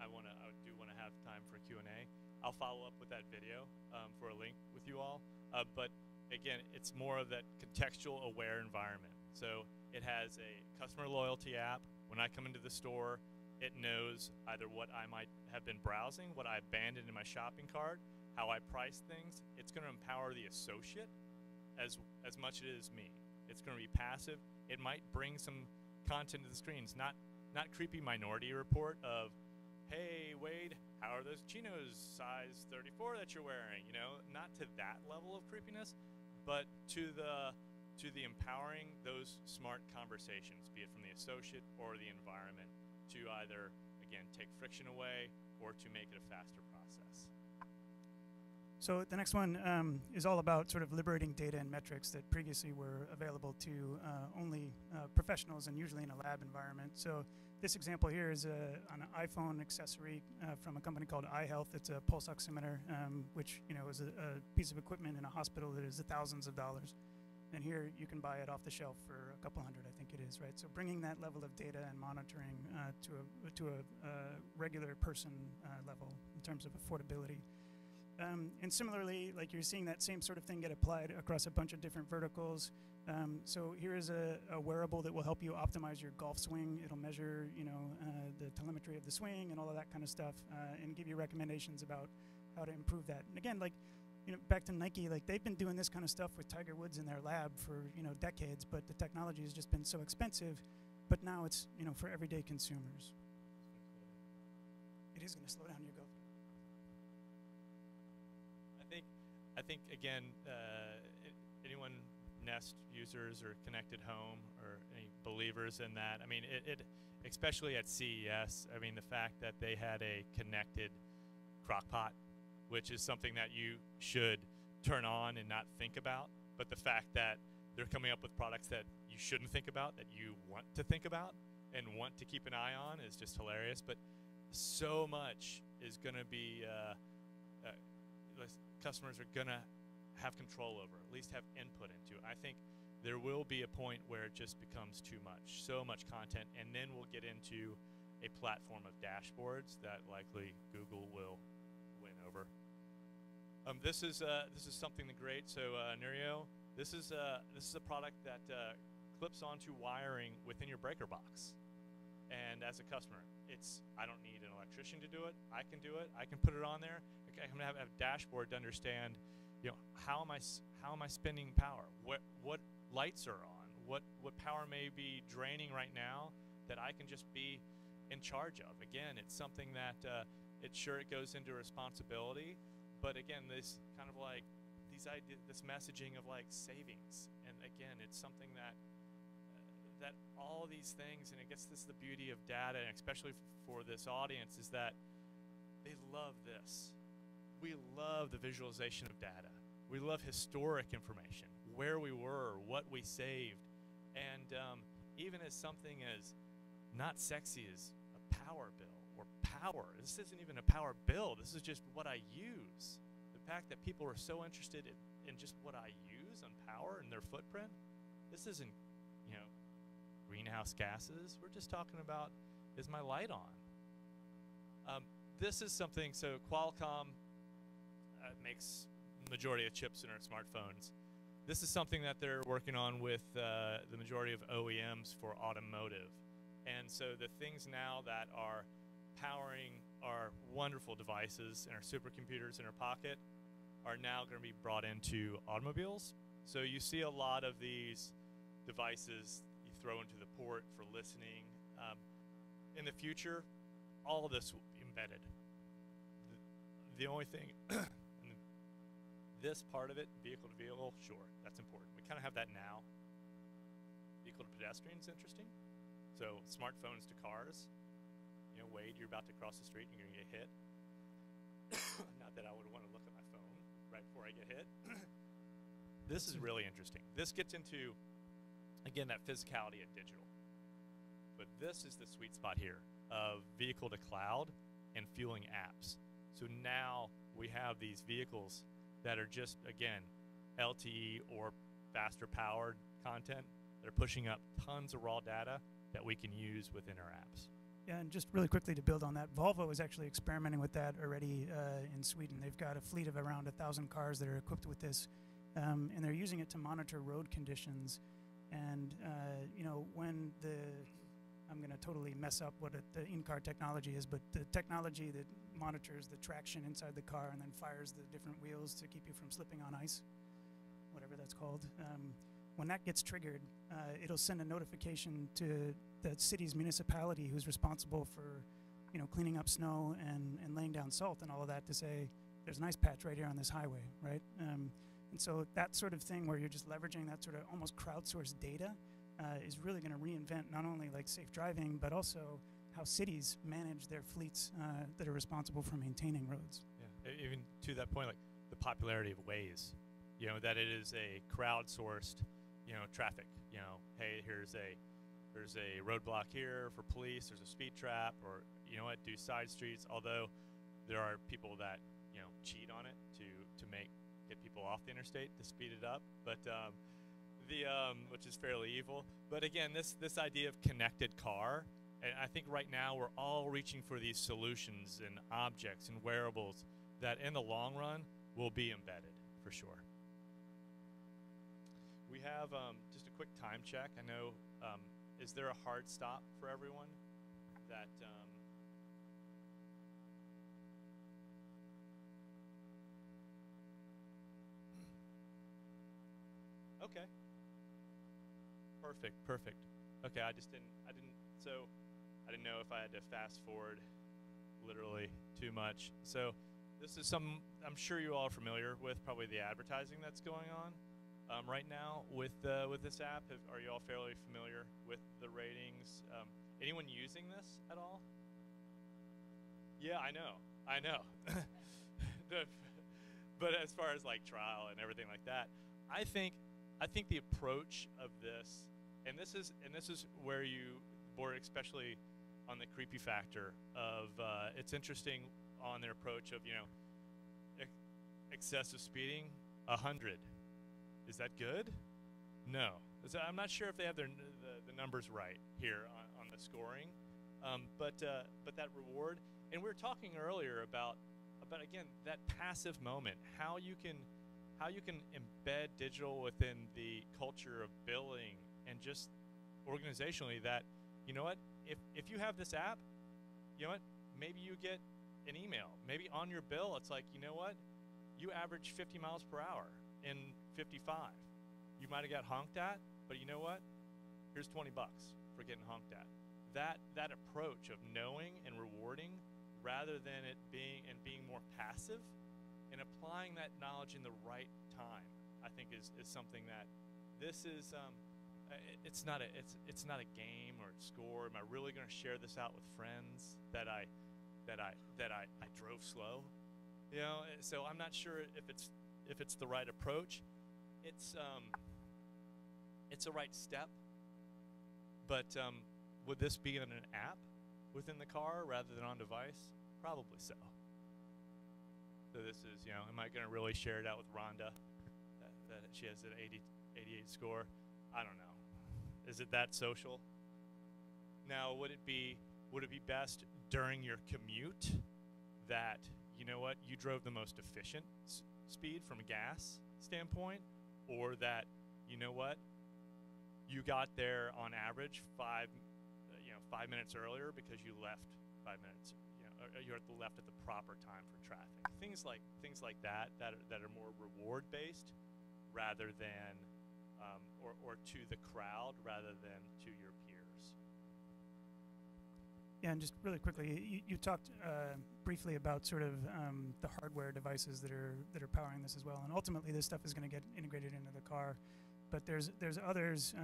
I do want to have time for Q&A. I'll follow up with that video for a link with you all. But again, it's more of that contextual aware environment. So it has a customer loyalty app When I come into the store, it knows either what I might have been browsing, what I abandoned in my shopping cart, how I price things. It's going to empower the associate as much as it is me. It's going to be passive. It might bring some content to the screens, not creepy Minority Report of, hey, Wade, how are those chinos size 34 that you're wearing? You know, not to that level of creepiness, but to the empowering those smart conversations, be it from the associate or the environment, to either, again, take friction away or to make it a faster process. So the next one is all about sort of liberating data and metrics that previously were available to only professionals and usually in a lab environment. So this example here is an iPhone accessory from a company called iHealth. It's a pulse oximeter, which is a piece of equipment in a hospital that is thousands of dollars. And here you can buy it off the shelf for a couple hundred, I think it is, right? So bringing that level of data and monitoring to a regular person level in terms of affordability. And similarly, like you're seeing that same sort of thing get applied across a bunch of different verticals. So here is a wearable that will help you optimize your golf swing. It'll measure, the telemetry of the swing and all of that kind of stuff, and give you recommendations about how to improve that. And again, like, back to Nike, like they've been doing this kind of stuff with Tiger Woods in their lab for, decades, but the technology has just been so expensive. But now it's, for everyday consumers. It is going to slow down your go. I think again, anyone Nest users or connected home or any believers in that, I mean, it especially at CES, I mean, the fact that they had a connected crock pot, which is something that you should turn on and not think about, but the fact that they're coming up with products that you shouldn't think about, that you want to think about and want to keep an eye on, is just hilarious. But so much is going to be customers are going to have control over, at least have input into. I think there will be a point where it just becomes too much, so much content, and then we'll get into a platform of dashboards that likely Google will win over. This is something great. So Nurio, this is a product that clips onto wiring within your breaker box. And as a customer, I don't need an electrician to do it. I can do it. I can put it on there. I'm gonna have a dashboard to understand, how am I spending power? What lights are on? What power may be draining right now that I can just be in charge of? Again, it's something that it goes into responsibility, but again, this kind of like this messaging of like savings, and again, it's something that all these things, and I guess this is the beauty of data, and especially for this audience, is that they love this. We love the visualization of data. We love historic information, where we were, what we saved, and even as something as not sexy as a power bill or power. This isn't even a power bill. This is just what I use. The fact that people are so interested in just what I use on power and their footprint. This isn't, greenhouse gases. We're just talking about, is my light on? This is something, so Qualcomm makes the majority of chips in our smartphones. This is something that they're working on with the majority of OEMs for automotive. And so the things now that are powering our wonderful devices and our supercomputers in our pocket are now going to be brought into automobiles. So you see a lot of these devices you throw into the port for listening. In the future, all of this will be embedded. The only thing, this part of it, vehicle to vehicle, sure, that's important. We kind of have that now. Vehicle to pedestrian is interesting. So smartphones to cars. Wade, you're about to cross the street and you're going to get hit. Not that I would want to look at my phone right before I get hit. This is really interesting. This gets into, again, that physicality of digital. But this is the sweet spot here of vehicle to cloud and fueling apps. So now we have these vehicles that are just, again, LTE or faster powered content. They're pushing up tons of raw data that we can use within our apps. Yeah, and just really quickly to build on that, Volvo is actually experimenting with that already in Sweden. They've got a fleet of around 1,000 cars that are equipped with this, and they're using it to monitor road conditions. And when the I'm going to totally mess up what the in-car technology is, but the technology that monitors the traction inside the car and then fires the different wheels to keep you from slipping on ice, whatever that's called. When that gets triggered, it'll send a notification to the city's municipality who's responsible for, cleaning up snow and laying down salt and all of that to say, there's an ice patch right here on this highway, right? And so that sort of thing where you're just leveraging that sort of almost crowdsourced data is really going to reinvent not only like safe driving, but also how cities manage their fleets that are responsible for maintaining roads. Yeah, even to that point, like the popularity of Waze, that it is a crowdsourced, traffic. Hey, there's a roadblock here for police. There's a speed trap, or do side streets. Although there are people that cheat on it to get people off the interstate to speed it up, but which is fairly evil. But again, this idea of connected car, and I think right now we're all reaching for these solutions and objects and wearables that in the long run will be embedded for sure. We have just a quick time check. I know, is there a hard stop for everyone? That okay. Perfect. Okay, I didn't know if I had to fast forward literally too much. So this is I'm sure you all are familiar with probably the advertising that's going on right now with this app. Are you all fairly familiar with the ratings? Anyone using this at all? Yeah, I know. But as far as like trial and everything like that, I think the approach of this, and this is where you board, especially on the creepy factor of it's interesting on their approach of excessive speeding. 100, is that good? No, I'm not sure if they have the numbers right here on the scoring, but that reward, and we were talking earlier about again that passive moment, how you can embed digital within the culture of billing and just organizationally, that if you have this app, maybe you get an email, maybe on your bill it's like, you average 50 miles per hour in 55. You might have got honked at, but here's 20 bucks for getting honked at. That approach of knowing and rewarding rather than it being more passive, and applying that knowledge in the right time, I think is something that this is. It's not a game or a score. Am I really going to share this out with friends that I drove slow? So I'm not sure if it's the right approach. It's a right step, but would this be in an app within the car rather than on device? Probably so. So this is, am I going to really share it out with Rhonda that she has an 88 score? I don't know. Is it that social? Now, would it be best during your commute that, you drove the most efficient speed from a gas standpoint, or that, you got there on average 5 minutes earlier because you left 5 minutes, you're left at the proper time for traffic. Things like that are more reward based rather than or to the crowd rather than to your peers. Yeah, and just really quickly, you talked briefly about sort of the hardware devices that are powering this as well, and ultimately this stuff is going to get integrated into the car. But there's others,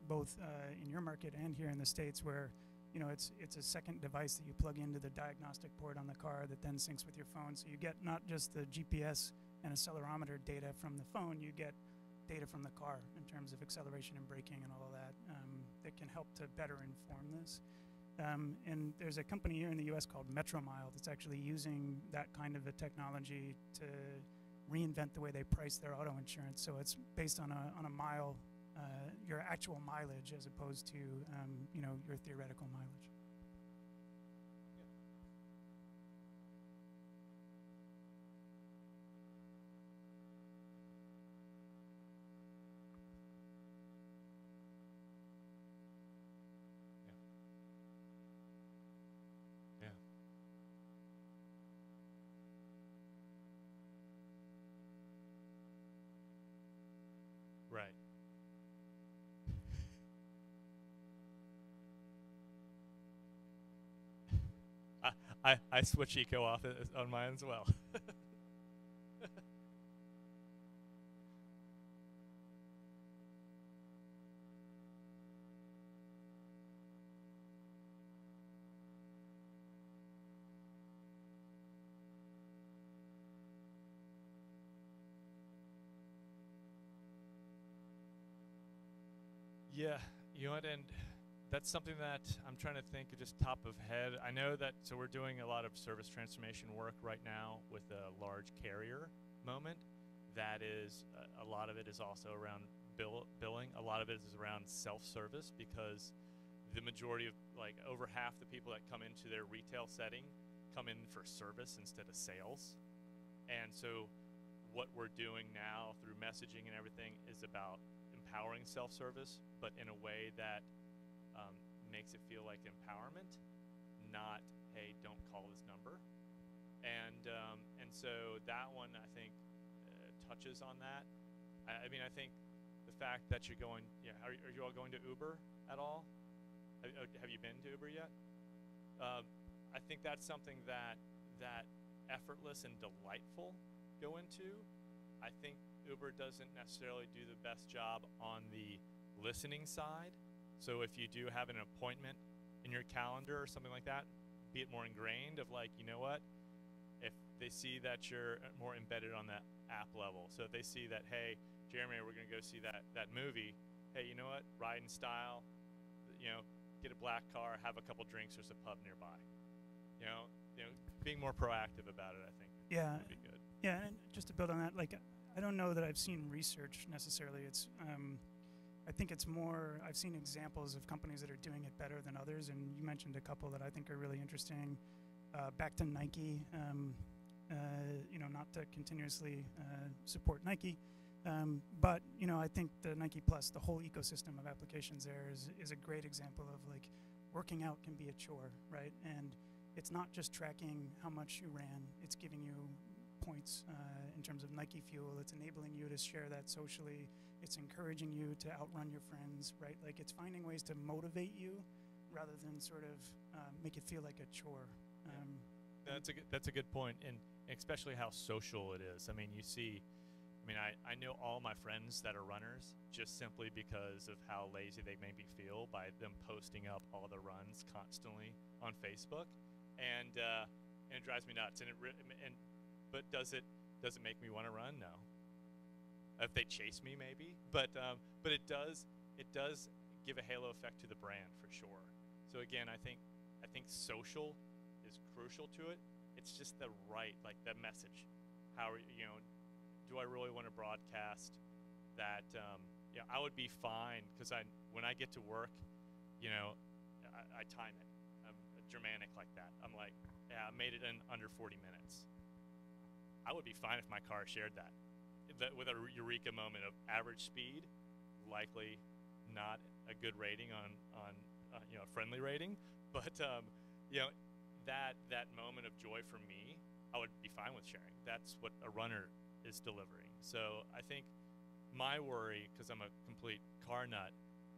both in your market and here in the States, where it's a second device that you plug into the diagnostic port on the car that then syncs with your phone. So you get not just the GPS and accelerometer data from the phone, you get data from the car in terms of acceleration and braking and all of that that can help to better inform this. And there's a company here in the US called Metromile that's actually using that kind of a technology to reinvent the way they price their auto insurance. So it's based on a mile, your actual mileage, as opposed to your theoretical mileage. I switch eco off on mine as well. Yeah, you know what, and that's something that I'm trying to think of just top of head. I know that, so we're doing a lot of service transformation work right now with a large carrier moment. That is, a lot of it is also around billing. A lot of it is around self-service, because the majority of, like, over half the people that come into their retail setting come in for service instead of sales. And so what we're doing now through messaging and everything is about empowering self-service, but in a way that makes it feel like empowerment, not, hey, don't call this number. And so that one, I think, touches on that. I mean, I think the fact that you're going, yeah, are you all going to Uber at all? Have you been to Uber yet? I think that's something that effortless and delightful go into. I think Uber doesn't necessarily do the best job on the listening side. So if you do have an appointment in your calendar or something like that, be it more ingrained of, like, you know what, if they see that you're more embedded on that app level. So if they see that, hey, Jeremy, we're going to go see that movie. Hey, you know what, ride in style, you know, get a black car, have a couple drinks, there's a pub nearby. You know, being more proactive about it, I think, would be good. Yeah, and just to build on that, like, I don't know that I've seen research necessarily. It's I think it's more, I've seen examples of companies that are doing it better than others, and you mentioned a couple that I think are really interesting. Back to Nike, you know, not to continuously support Nike, but, you know, I think the Nike Plus, the whole ecosystem of applications there is a great example of, like, working out can be a chore, right? And it's not just tracking how much you ran, it's giving you points in terms of Nike Fuel. It's enabling you to share that socially. It's encouraging you to outrun your friends, right? Like, it's finding ways to motivate you rather than sort of make it feel like a chore. That's a good point, and especially how social it is. I mean, you see, I mean, I know all my friends that are runners just simply because of how lazy they make me feel by them posting up all the runs constantly on Facebook, and it drives me nuts. But does it make me want to run? No. If they chase me, maybe. But it does give a halo effect to the brand for sure. So again, I think social is crucial to it. It's just the right, like, the message. How, you know, do I really want to broadcast that? Yeah, I would be fine, because when I get to work, you know, I time it. I'm Germanic like that. I'm like, yeah, I made it in under 40 minutes. I would be fine if my car shared that. With a eureka moment of average speed, likely not a good rating on you know, a friendly rating, but you know, that moment of joy for me, I would be fine with sharing. That's what a runner is delivering. So I think my worry, because I'm a complete car nut,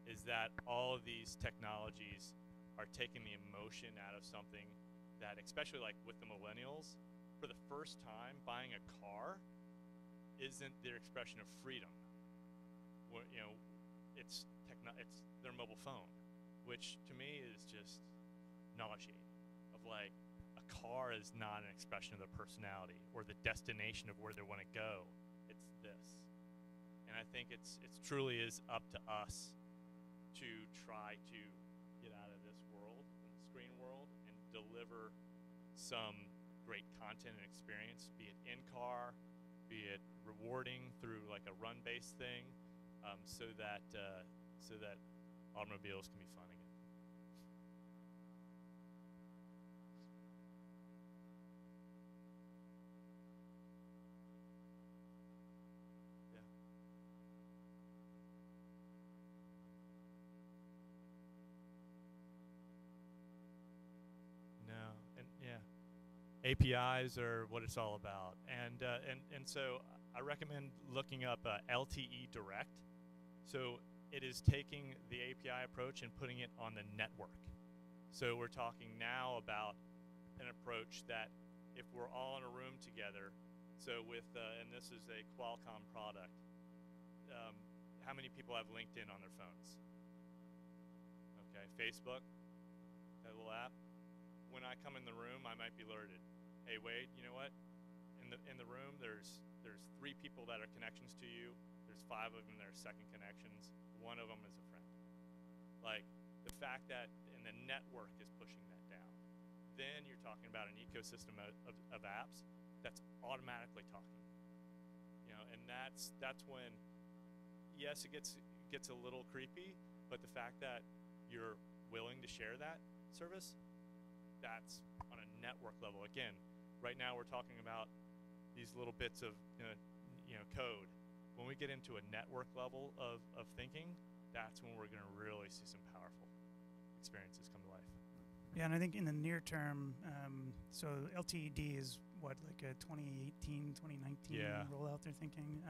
is that all of these technologies are taking the emotion out of something that, especially like with the millennials, for the first time, buying a car isn't their expression of freedom. You know, it's their mobile phone, which to me is just nauseating. Of, like, a car is not an expression of their personality or the destination of where they want to go. It's this, and I think it's truly is up to us to try to get out of this world, the screen world, and deliver some great content and experience, be it in car, be it rewarding through, like, a run-based thing, so that automobiles can be fun again. Yeah. No, and yeah. APIs are what it's all about, and so I recommend looking up LTE Direct. So it is taking the API approach and putting it on the network. So we're talking now about an approach that if we're all in a room together, so with, and this is a Qualcomm product, how many people have LinkedIn on their phones? Okay, Facebook, that little app. When I come in the room, I might be alerted. Hey, Wade, you know what? In the room, there's 3 people that are connections to you. There's 5 of them that are second connections. 1 of them is a friend. Like, the fact that, and the network is pushing that down. Then you're talking about an ecosystem of apps that's automatically talking. You know, and that's when, yes, it gets a little creepy, but the fact that you're willing to share that service, that's on a network level. Again, right now we're talking about these little bits of code. When we get into a network level of thinking, that's when we're going to really see some powerful experiences come to life. Yeah, and I think in the near term, so LTED is what, like a 2018, 2019 rollout they're thinking.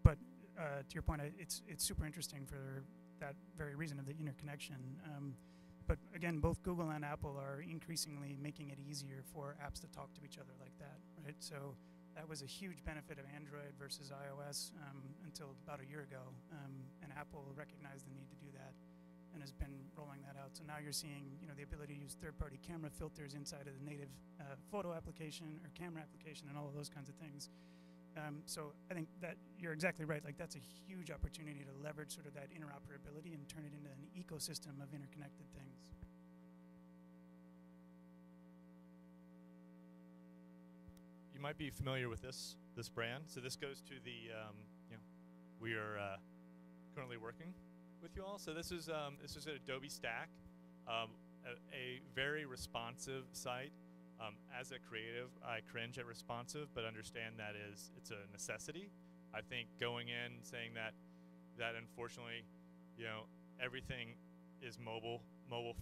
But to your point, it's super interesting for that very reason of the interconnection. But again, both Google and Apple are increasingly making it easier for apps to talk to each other like that, right? So that was a huge benefit of Android versus iOS until about a year ago, and Apple recognized the need to do that and has been rolling that out. So now you're seeing, the ability to use third-party camera filters inside of the native photo application or camera application and all of those kinds of things. So I think that you're exactly right. Like, that's a huge opportunity to leverage sort of that interoperability and turn it into an ecosystem of interconnected things. You might be familiar with this brand. So this goes to the we are currently working with you all. So this is an Adobe Stack, a very responsive site. As a creative, I cringe at responsive, but understand that it's a necessity. I think going in saying that unfortunately, everything is mobile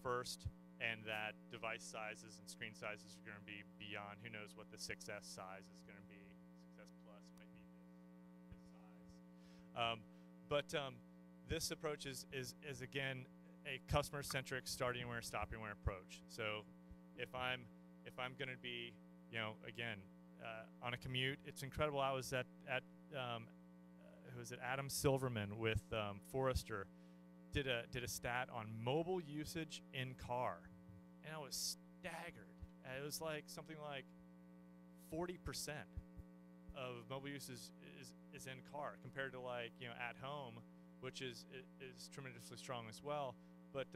first, and that device sizes and screen sizes are going to be beyond. Who knows what the 6S size is going to be? 6S Plus might be this size. This approach is again a customer-centric starting anywhere, stopping anywhere approach. So if I'm going to be, again, on a commute, it's incredible. I was at who was it? Adam Silverman with Forrester did a stat on mobile usage in car, and I was staggered. It was like something like 40% of mobile use is in car compared to at home, which is tremendously strong as well. But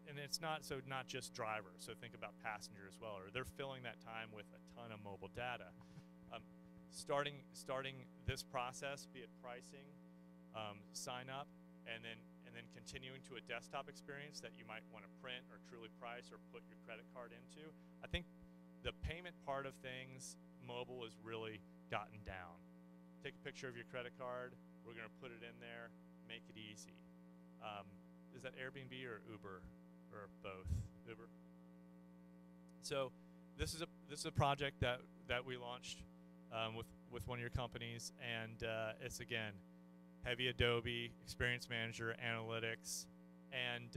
and it's not just drivers. So think about passenger as well, or they're filling that time with a ton of mobile data. Starting this process, be it pricing, sign up, and then continuing to a desktop experience that you might want to print or truly price or put your credit card into. I think the payment part of things, mobile has really gotten down. Take a picture of your credit card. We're going to put it in there. Make it easy. Is that Airbnb or Uber? Or both? Uber. So this is a project that we launched with one of your companies, and it's again heavy Adobe Experience Manager, analytics, and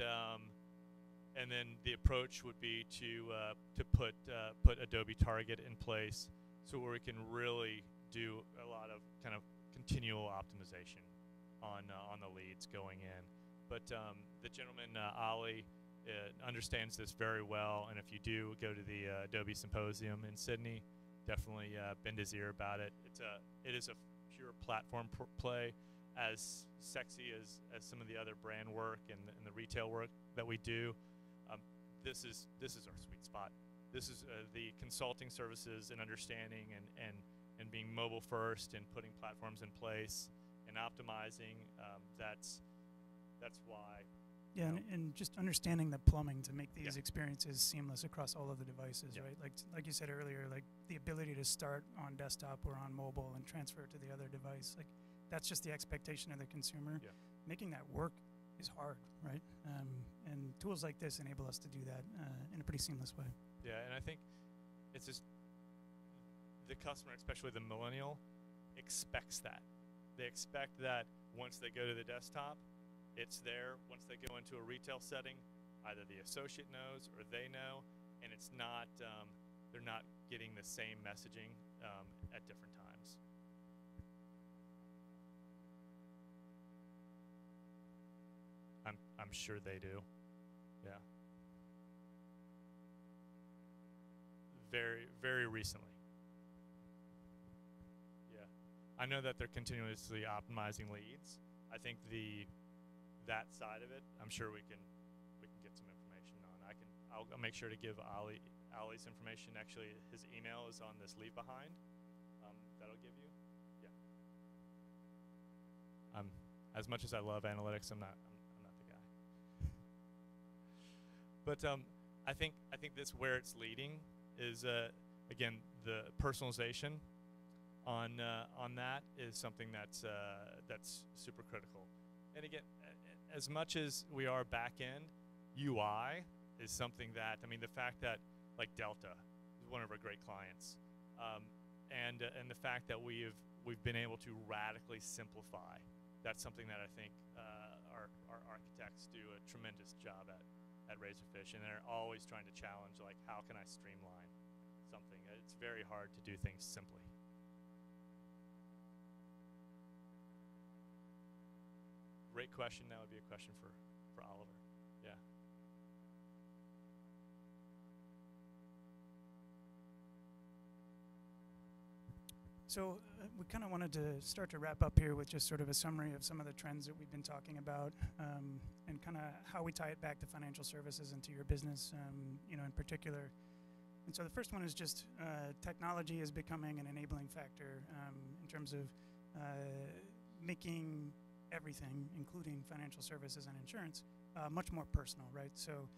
then the approach would be to put Adobe Target in place, so where we can really do a lot of kind of continual optimization on the leads going in. But the gentleman Ali understands this very well, and if you do go to the Adobe Symposium in Sydney, definitely bend his ear about it. It is a pure platform play, as sexy as some of the other brand work and the retail work that we do. This is our sweet spot. This is the consulting services and understanding and being mobile first and putting platforms in place and optimizing. That's why. Yeah, and just understanding the plumbing to make these experiences seamless across all of the devices, right? Like you said earlier, like the ability to start on desktop or on mobile and transfer it to the other device. Like, that's just the expectation of the consumer. Yeah. Making that work is hard, right? And tools like this enable us to do that in a pretty seamless way. Yeah, and I think it's just the customer, especially the millennial, expects that. They expect that once they go to the desktop, it's there. Once they go into a retail setting, either the associate knows or they know, and it's not they're not getting the same messaging at different times. I'm sure they do. Yeah. Very, very recently. Yeah. I know that they're continuously optimizing leads. I think that side of it, I'm sure we can get some information on. I'll make sure to give Ali's information. Actually, his email is on this leave behind. That'll give you. Yeah. As much as I love analytics, I'm not the guy. But I think this where it's leading is again, the personalization on that is something that's super critical. And again, as much as we are back end, UI is something that, I mean, the fact that like Delta is one of our great clients, and the fact that we've been able to radically simplify, that's something that I think our architects do a tremendous job at Razorfish, and they're always trying to challenge, like, how can I streamline something? It's very hard to do things simply. Great question. That would be a question for Oliver. Yeah. So we kind of wanted to start to wrap up here with just sort of a summary of some of the trends that we've been talking about, and kind of how we tie it back to financial services and to your business, in particular. And so the first one is just technology is becoming an enabling factor in terms of making everything, including financial services and insurance, much more personal, right? So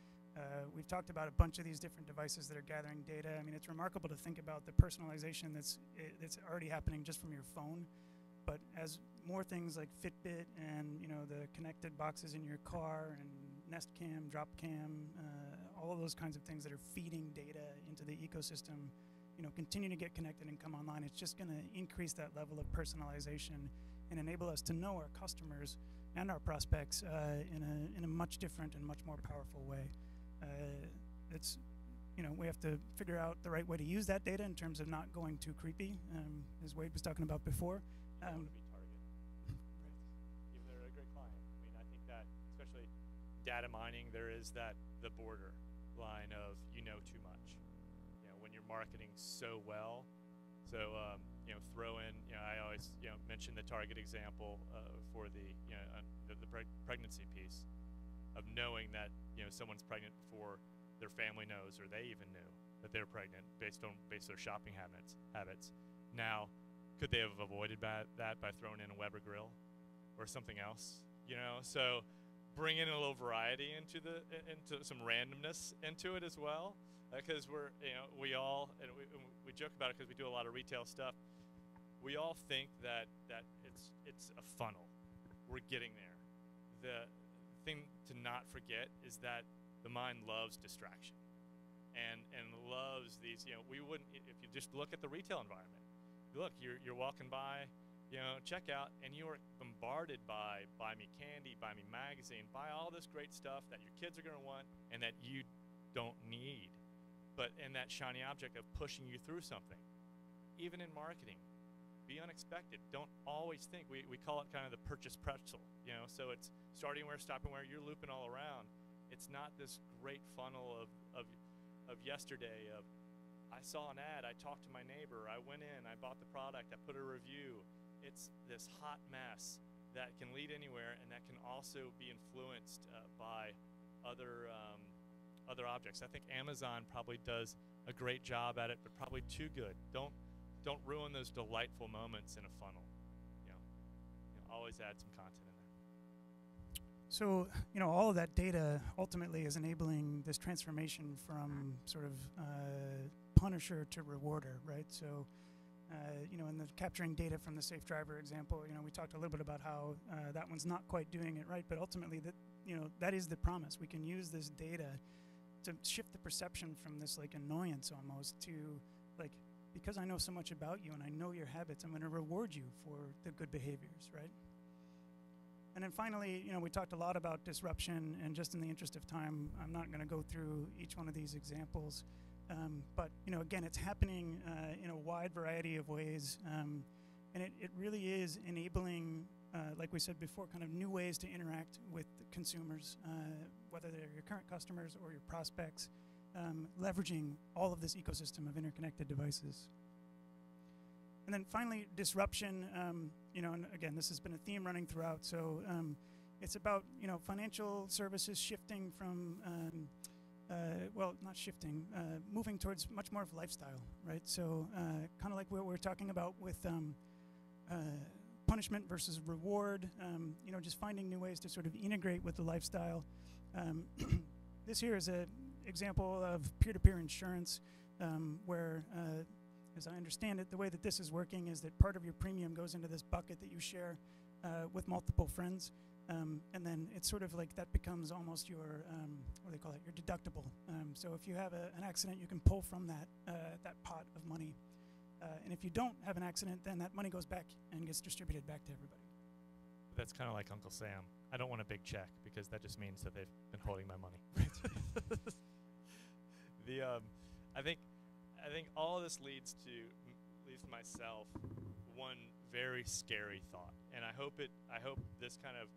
we've talked about a bunch of these different devices that are gathering data. I mean, it's remarkable to think about the personalization that's already happening just from your phone. But as more things like Fitbit and the connected boxes in your car and Nest Cam, Drop Cam, all of those kinds of things that are feeding data into the ecosystem, continue to get connected and come online, it's just going to increase that level of personalization and enable us to know our customers and our prospects in a much different and much more powerful way. It's we have to figure out the right way to use that data in terms of not going too creepy, as Wade was talking about before. I want to be target. Even though they're a great client. I mean, I think that especially data mining, there is the border line of too much. When you're marketing so well. So throw in. I always mention the target example for the pregnancy piece of knowing that someone's pregnant before their family knows, or they even knew that they're pregnant based on their shopping habits. Now, could they have avoided that by throwing in a Weber grill or something else? So bring in a little variety into some randomness into it as well, because we all and we joke about it because we do a lot of retail stuff. We all think that it's a funnel. We're getting there. The thing to not forget is that the mind loves distraction and loves these. We wouldn't, if you just look at the retail environment. Look, you're walking by, checkout, and you are bombarded by buy me candy, buy me magazine, buy all this great stuff that your kids are going to want and that you don't need. But in that shiny object of pushing you through something, even in marketing, be unexpected. Don't always think. We call it kind of the purchase pretzel. So it's starting where, stopping where. You're looping all around. It's not this great funnel of yesterday of I saw an ad, I talked to my neighbor, I went in, I bought the product, I put a review. It's this hot mess that can lead anywhere, and that can also be influenced by other objects. I think Amazon probably does a great job at it, but probably too good. Don't ruin those delightful moments in a funnel. Always add some content in there. So, all of that data ultimately is enabling this transformation from sort of punisher to rewarder, right? So, in the capturing data from the safe driver example, we talked a little bit about how that one's not quite doing it right, but ultimately that is the promise. We can use this data to shift the perception from this like annoyance almost to like, because I know so much about you and I know your habits, I'm going to reward you for the good behaviors, right? And then finally, we talked a lot about disruption, and just in the interest of time, I'm not going to go through each one of these examples. But again, it's happening in a wide variety of ways, and it really is enabling, like we said before, kind of new ways to interact with consumers, whether they're your current customers or your prospects, leveraging all of this ecosystem of interconnected devices. And then finally, disruption. And again, this has been a theme running throughout. So it's about financial services shifting from well, not shifting, moving towards much more of lifestyle, right? So kind of like what we're talking about with punishment versus reward, just finding new ways to sort of integrate with the lifestyle. This here is an example of peer-to-peer insurance where, as I understand it, the way that this is working is that part of your premium goes into this bucket that you share with multiple friends. And then it's sort of like that becomes almost your, what do they call it, your deductible. So if you have an accident, you can pull from that pot of money. And if you don't have an accident, then that money goes back and gets distributed back to everybody. That's kind of like Uncle Sam. I don't want a big check because that just means that they've been holding my money. I think all of this leads myself one very scary thought, and I hope this kind of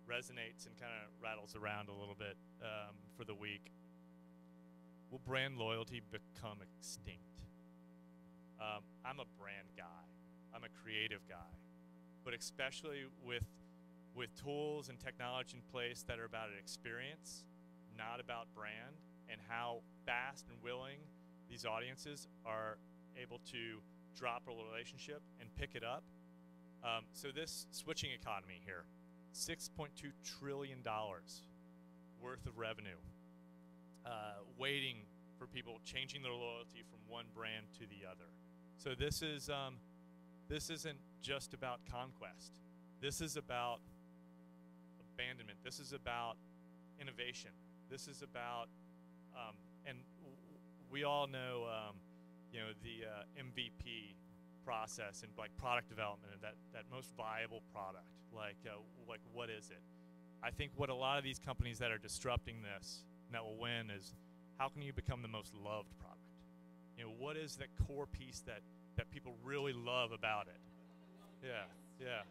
resonates and kind of rattles around a little bit for the week. Will brand loyalty become extinct? I'm a brand guy. I'm a creative guy, but especially with tools and technology in place that are about an experience, not about brand, and how fast and willing these audiences are able to drop a relationship and pick it up. So this switching economy here, $6.2 trillion worth of revenue, waiting for people, changing their loyalty from one brand to the other. So this isn't just about conquest. This is about abandonment. This is about innovation. This is about, and we all know, the MVP process and like product development and that most viable product. Like what is it? I think what a lot of these companies that are disrupting this and that will win is how can you become the most loved product? What is that core piece that people really love about it? Yeah.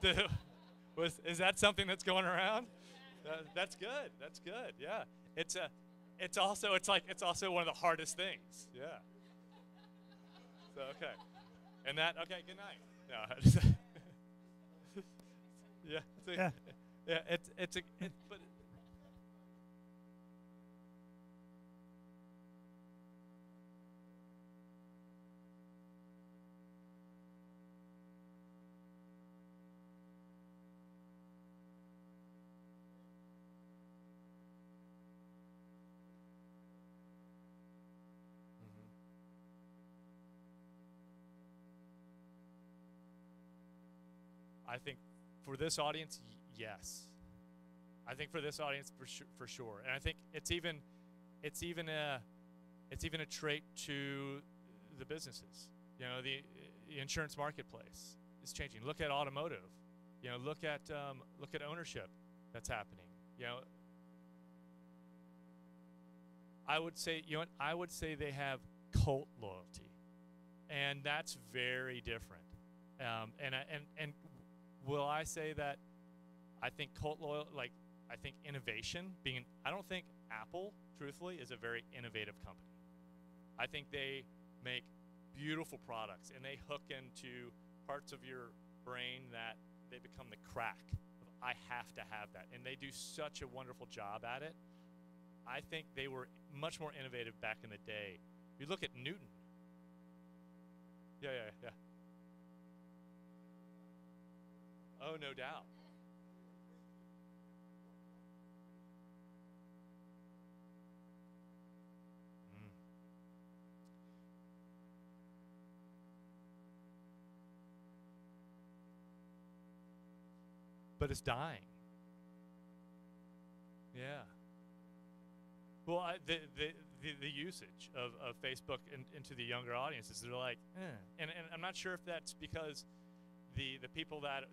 So, is that something that's going around? That's good. That's good. Yeah. It's also one of the hardest things. Yeah. So okay. And that okay. Good night. No. Yeah. Yeah. But. I think for this audience, yes. I think for this audience, for sure. And I think it's even a trait to the businesses. The insurance marketplace is changing. Look at automotive. Look at ownership that's happening. I would say they have cult loyalty, and that's very different. And will I say that I think I think innovation I don't think Apple, truthfully, is a very innovative company. I think they make beautiful products and they hook into parts of your brain that they become the crack of I have to have that. And they do such a wonderful job at it. I think they were much more innovative back in the day. You look at Newton. Yeah. Oh, no doubt. But it's dying. Yeah. Well, the usage of Facebook into the younger audiences, they're like, and I'm not sure if that's because the people that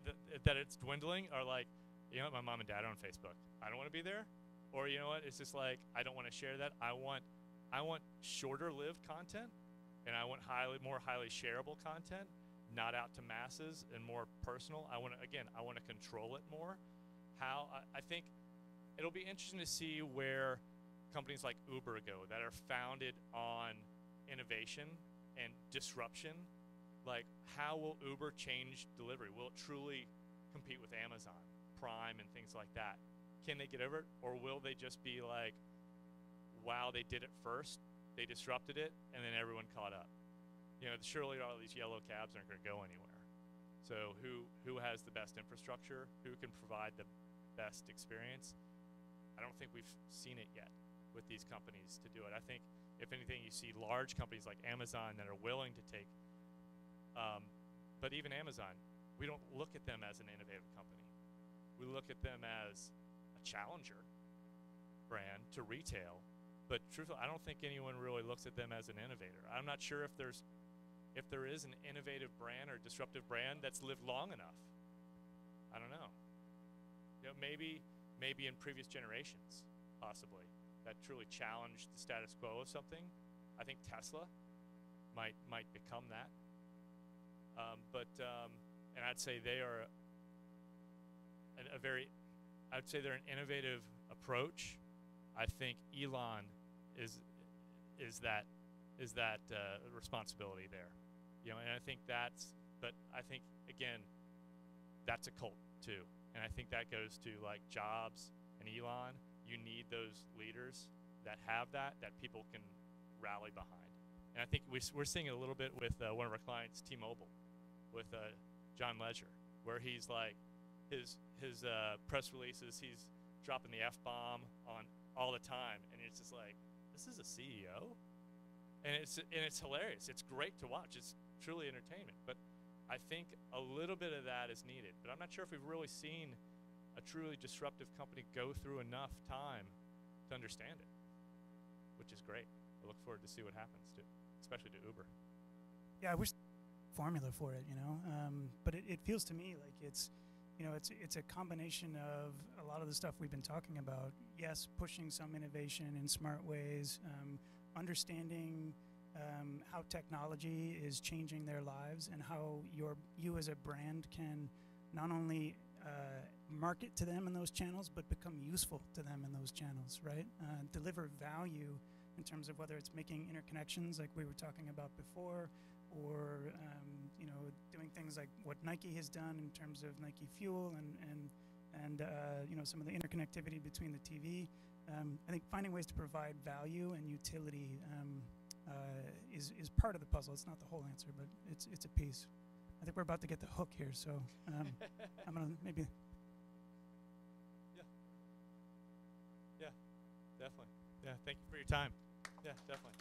it's dwindling are like, you know what, my mom and dad are on Facebook. I don't want to be there. Or you know what, it's just like, I don't want to share that. I want shorter lived content, and I want more highly shareable content, not out to masses and more personal. I want to control it more. I think it'll be interesting to see where companies like Uber go that are founded on innovation and disruption. Like, how will Uber change delivery? Will it truly compete with Amazon Prime and things like that? Can they get over it, or will they just be like, wow, they did it first, they disrupted it, and then everyone caught up? You know, surely all these yellow cabs aren't going to go anywhere. So who has the best infrastructure? Who can provide the best experience? I don't think we've seen it yet with these companies to do it. I think, if anything, you see large companies like Amazon that are willing to take, but even Amazon, we don't look at them as an innovative company. We look at them as a challenger brand to retail, but truthfully, I don't think anyone really looks at them as an innovator. I'm not sure if there is an innovative brand or disruptive brand that's lived long enough. I don't know. You know, maybe in previous generations, possibly, that truly challenged the status quo of something. I think Tesla might become that. And I'd say they are they're an innovative approach. I think Elon is that responsibility there. You know, and I think again, that's a cult too. And I think that goes to like Jobs and Elon. You need those leaders that have that people can rally behind. And I think we're seeing it a little bit with one of our clients, T-Mobile, with John Ledger, where he's like, his press releases, he's dropping the F-bomb on all the time, and it's just like, this is a CEO? And it's hilarious. It's great to watch. It's truly entertainment. But I think a little bit of that is needed. But I'm not sure if we've really seen a truly disruptive company go through enough time to understand it, which is great. I look forward to see what happens, especially to Uber. Yeah, I wish formula for it, you know. But it feels to me like it's a combination of a lot of the stuff we've been talking about. Yes, pushing some innovation in smart ways, understanding how technology is changing their lives, and how you as a brand can not only market to them in those channels, but become useful to them in those channels, right? Deliver value in terms of whether it's making interconnections like we were talking about before, or doing things like what Nike has done in terms of Nike Fuel and some of the interconnectivity between the TV. I think finding ways to provide value and utility is part of the puzzle. It's not the whole answer, but it's a piece. I think we're about to get the hook here, so I'm gonna maybe. Yeah, definitely. Yeah, thank you for your time. Yeah, definitely.